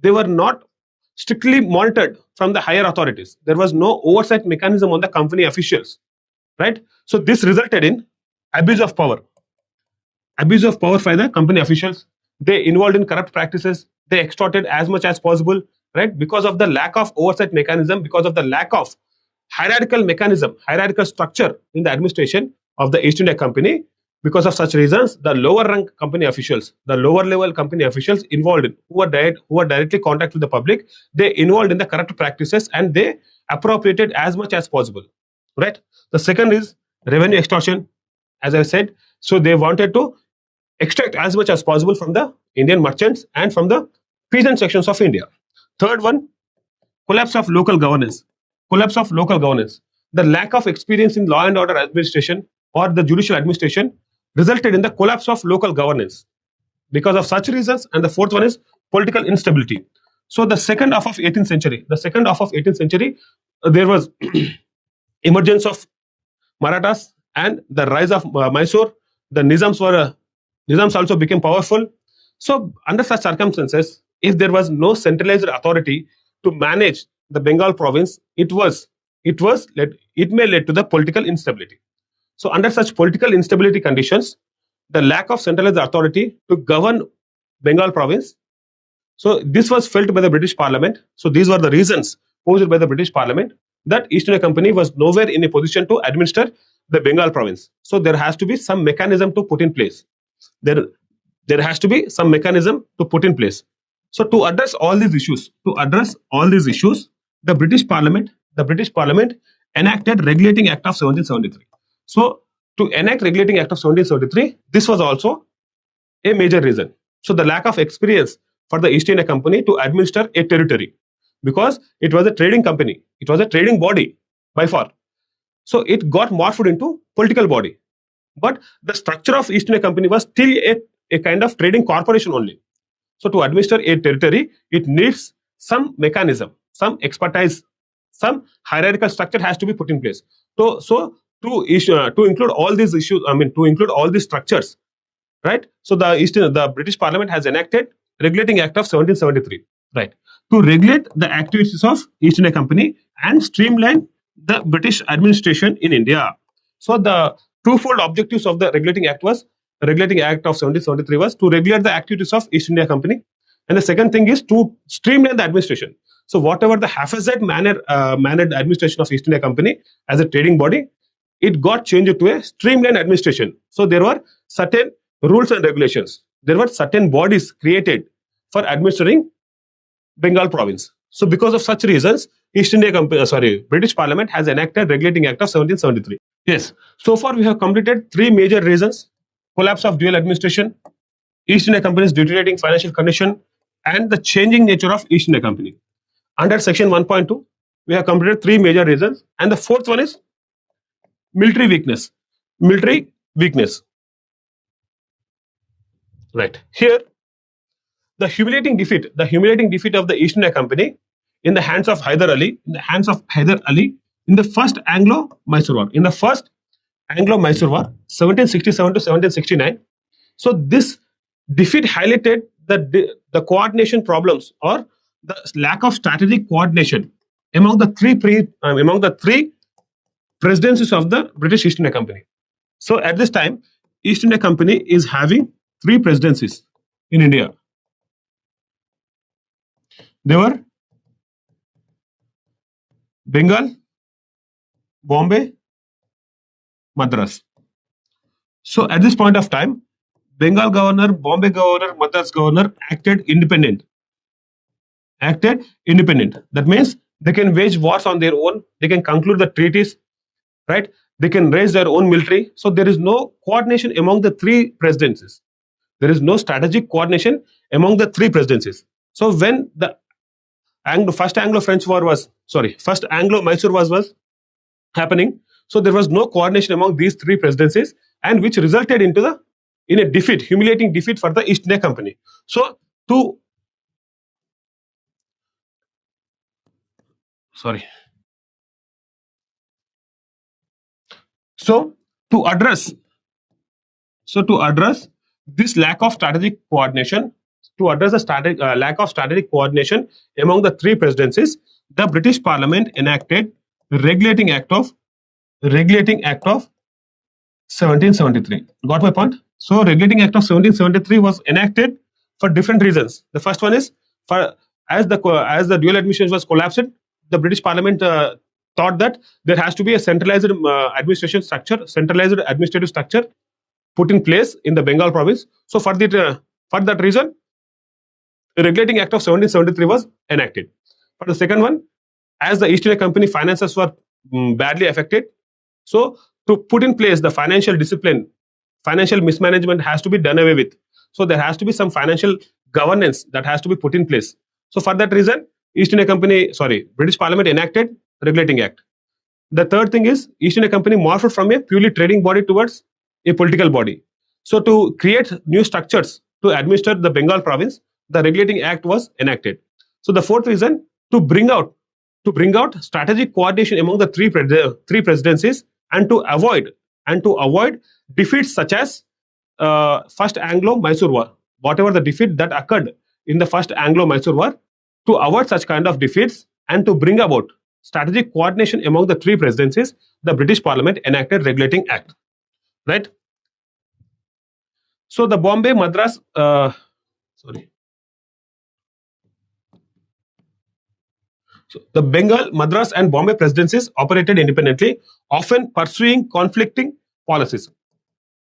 A: they were not strictly monitored from the higher authorities. There was no oversight mechanism on the company officials, right? So this resulted in abuse of power by the company officials. They involved in corrupt practices. They extorted as much as possible, right? Because of the lack of oversight mechanism, because of the lack of hierarchical structure in the administration of the East India Company, Because of such reasons, the lower rank company officials, the lower level company officials involved in, who are directly contact with the public, they involved in the corrupt practices and they appropriated as much as possible. Right. The second is revenue extortion, as I said. So they wanted to extract as much as possible from the Indian merchants and from the peasant sections of India. Third one, collapse of local governance. Collapse of local governance. The lack of experience in law and order administration or the judicial administration resulted in the collapse of local governance because of such reasons. And the fourth one is political instability. So the second half of 18th century, there was emergence of Marathas and the rise of Mysore. The Nizams also became powerful. So under such circumstances, if there was no centralized authority to manage the Bengal province, it may lead to the political instability. So under such political instability conditions, the lack of centralized authority to govern Bengal province, so this was felt by the British Parliament. So these were the reasons posed by the British Parliament that East India Company was nowhere in a position to administer the Bengal province. So there has to be some mechanism to put in place. There has to be some mechanism to put in place. So to address all these issues, the British Parliament enacted Regulating Act of 1773. So to enact Regulating Act of 1773, this was also a major reason. So the lack of experience for the East India Company to administer a territory, because it was a trading company, it was a trading body by far. So it got morphed into political body. But the structure of East India Company was still a kind of trading corporation only. So to administer a territory, it needs some mechanism, some expertise, some hierarchical structure has to be put in place. To include all these issues, to include all these structures, right? So the British Parliament has enacted Regulating Act of 1773, right, to regulate the activities of East India Company and streamline the British administration in India. So the twofold objectives of the Regulating Act of 1773 was to regulate the activities of East India Company, and the second thing is to streamline the administration. So whatever the haphazard mannered administration of East India Company as a trading body, it got changed to a streamlined administration. So there were certain rules and regulations. There were certain bodies created for administering Bengal province. So because of such reasons, British Parliament has enacted Regulating Act of 1773. Yes. So far we have completed three major reasons: collapse of dual administration, East India Company's deteriorating financial condition, and the changing nature of East India Company. Under section 1.2, we have completed three major reasons, and the fourth one is military weakness. Right. Here, the humiliating defeat of the East India Company in the hands of Hyder Ali, in the first Anglo-Mysore War, 1767 to 1769. So this defeat highlighted the coordination problems or the lack of strategic coordination among the three presidencies of the British East India Company. So at this time, East India Company is having three presidencies in India. They were Bengal, Bombay, Madras. So at this point of time, Bengal governor, Bombay governor, Madras governor acted independent. That means they can wage wars on their own. They can conclude the treaties, right? They can raise their own military. So there is no coordination among the three presidencies. There is no strategic coordination among the three presidencies. So when the first Anglo-Mysore War was happening, so there was no coordination among these three presidencies, and which resulted in a humiliating defeat for the East India Company. So to address this lack of strategic coordination, lack of strategic coordination among the three presidencies, the British Parliament enacted Regulating Act of 1773. Got my point? So Regulating Act of 1773 was enacted for different reasons. The first one is as the dual administration was collapsed, the British Parliament thought that there has to be a centralized administrative structure put in place in the Bengal province. So for that reason, the Regulating Act of 1773 was enacted. For the second one, as the East India Company finances were badly affected, so to put in place the financial discipline, financial mismanagement has to be done away with. So there has to be some financial governance that has to be put in place. So for that reason, British Parliament enacted Regulating Act. The third thing is East India Company morphed from a purely trading body towards a political body. So to create new structures to administer the Bengal province, the Regulating Act was enacted. So the fourth reason, to bring out strategic coordination among the three presidencies, and to avoid defeats such as first Anglo-Mysore War, whatever the defeat that occurred in the first Anglo-Mysore War, to avoid such kind of defeats and to bring about strategic coordination among the three presidencies, the British Parliament enacted Regulating Act. Right? So the Bombay, Madras, So the Bengal, Madras, and Bombay presidencies operated independently, often pursuing conflicting policies.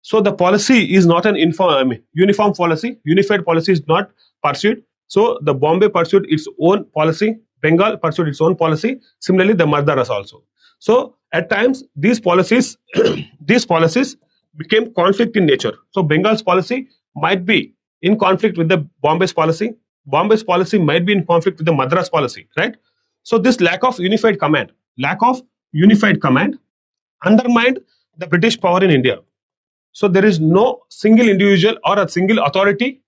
A: So the policy is not an uniform policy. Unified policy is not pursued. So the Bombay pursued its own policy. Bengal pursued its own policy. Similarly, the Madras also. So at times these policies these policies became conflict in nature. So Bengal's policy might be in conflict with the Bombay's policy. Bombay's policy might be in conflict with the Madras policy. Right. So this lack of unified command undermined the British power in India. So there is no single individual or a single authority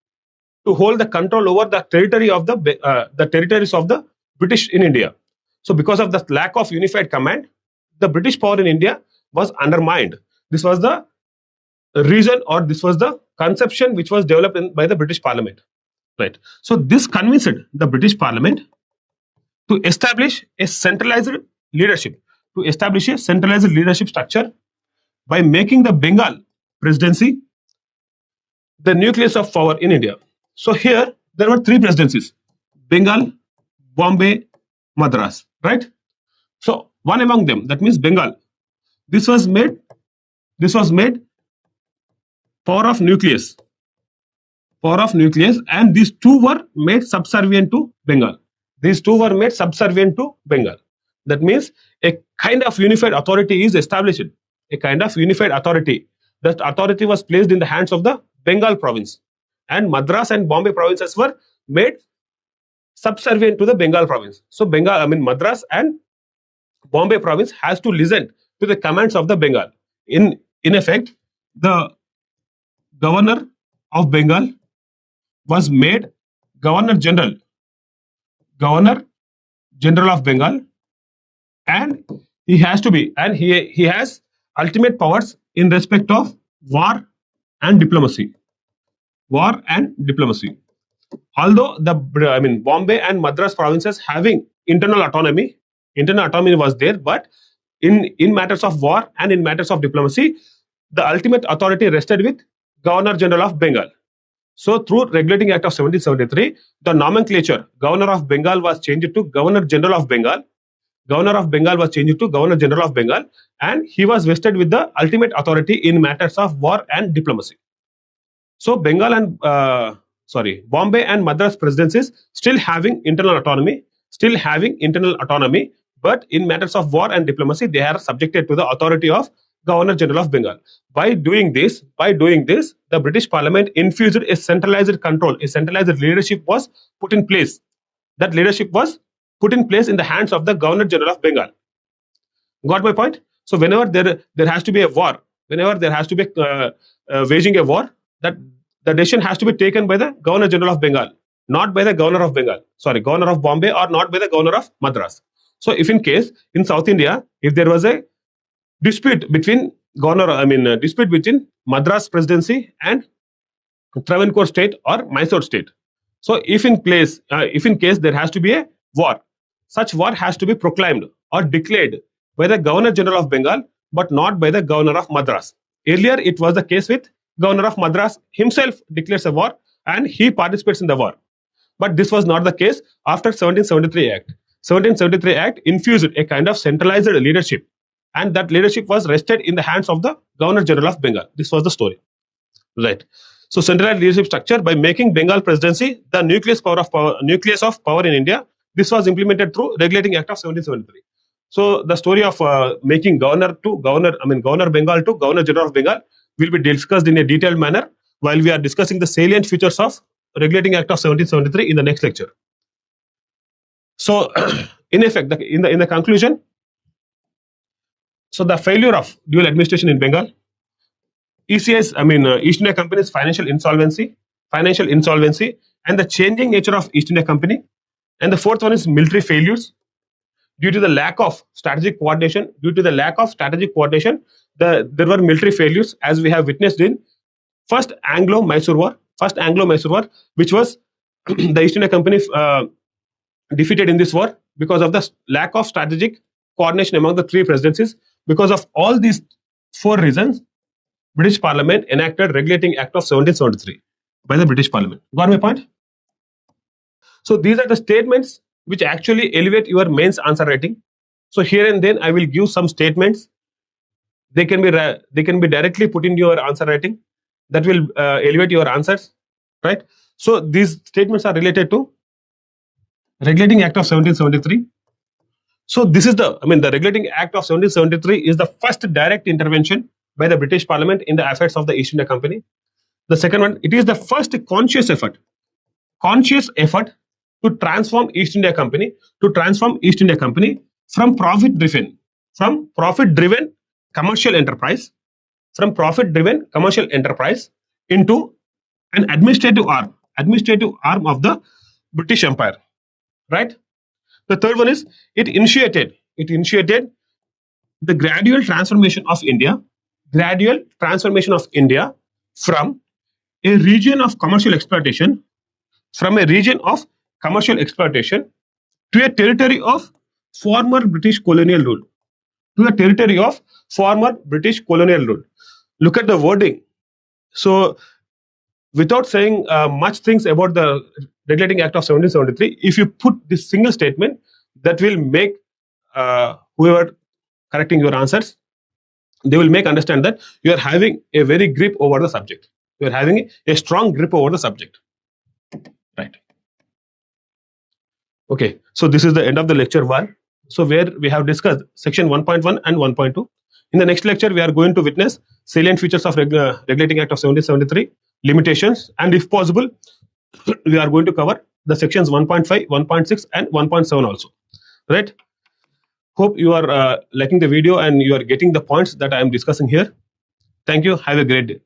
A: to hold the control over the territory of the territories of the British in India. So because of the lack of unified command, the British power in India was undermined. This was the reason, or this was the conception which was developed by the British Parliament. Right. So this convinced the British Parliament to establish a centralized leadership structure by making the Bengal presidency the nucleus of power in India. So here there were three presidencies: Bengal, Bombay, Madras. Right. So one among them, that means Bengal, this was made power of nucleus, and these two were made subservient to Bengal. That means a kind of unified authority is established. That authority was placed in the hands of the Bengal province, and Madras and Bombay provinces were made subservient to the Bengal province. So Madras and Bombay province has to listen to the commands of the Bengal. In effect, the governor of Bengal was made Governor General of Bengal, and he has ultimate powers in respect of war and diplomacy. Although Bombay and Madras provinces having internal autonomy was there, but in matters of war and in matters of diplomacy, the ultimate authority rested with Governor General of Bengal. So through Regulating Act of 1773, the nomenclature Governor of Bengal was changed to Governor General of Bengal. And he was vested with the ultimate authority in matters of war and diplomacy. So Bombay and Madras presidencies still having internal autonomy, but in matters of war and diplomacy, they are subjected to the authority of Governor General of Bengal. By doing this, the British Parliament infused a centralized control. A centralized leadership was put in place. That leadership was put in place in the hands of the Governor General of Bengal. Got my point? So whenever there has to be a war, whenever there has to be waging a war, that the decision has to be taken by the Governor General of Bengal, not by the Governor of Bombay, or not by the Governor of Madras. So if in case in South India, if there was a dispute between Madras presidency and Travancore state or Mysore state. So if in case there has to be a war, such war has to be proclaimed or declared by the Governor General of Bengal, but not by the Governor of Madras. Earlier, it was the case with Governor of Madras himself declares a war and he participates in the war. But this was not the case after 1773 Act. 1773 Act infused a kind of centralized leadership, and that leadership was rested in the hands of the Governor General of Bengal. This was the story. Right. So centralized leadership structure by making Bengal presidency the nucleus of power in India. This was implemented through Regulating Act of 1773. So the story of making Governor Bengal to Governor General of Bengal will be discussed in a detailed manner while we are discussing the salient features of Regulating Act of 1773 in the next lecture. So, in effect, in the conclusion, so the failure of dual administration in Bengal, ECS, East India Company's financial insolvency, and the changing nature of East India Company. And the fourth one is military failures due to the lack of strategic coordination. There were military failures, as we have witnessed in First Anglo-Mysore War, which was the East India Company defeated in this war because of the lack of strategic coordination among the three presidencies. Because of all these four reasons, British Parliament enacted Regulating Act of 1773 by the British Parliament. Got my point? So these are the statements which actually elevate your mains answer writing. So here and then I will give some statements. They can be directly put in your answer writing. That will elevate your answers, right? So these statements are related to Regulating Act of 1773. So this is the Regulating Act of 1773 is the first direct intervention by the British Parliament in the affairs of the East India Company. The second one, it is the first conscious effort to transform East India Company from profit-driven commercial enterprise into an administrative arm of the British Empire, right? The third one is it initiated the gradual transformation of India from a region of commercial exploitation to a territory of former British colonial rule. Look at the wording. So, without saying much things about the Regulating Act of 1773, if you put this single statement, that will make whoever correcting your answers, they will make understand that you are having a very grip over the subject. You are having a strong grip over the subject, right? Okay, so this is the end of the lecture 1. So where we have discussed section 1.1 and 1.2. In the next lecture, we are going to witness salient features of Regulating Act of 1773, limitations, and if possible, we are going to cover the sections 1.5, 1.6, and 1.7 also, right? Hope you are liking the video and you are getting the points that I am discussing here. Thank you. Have a great day.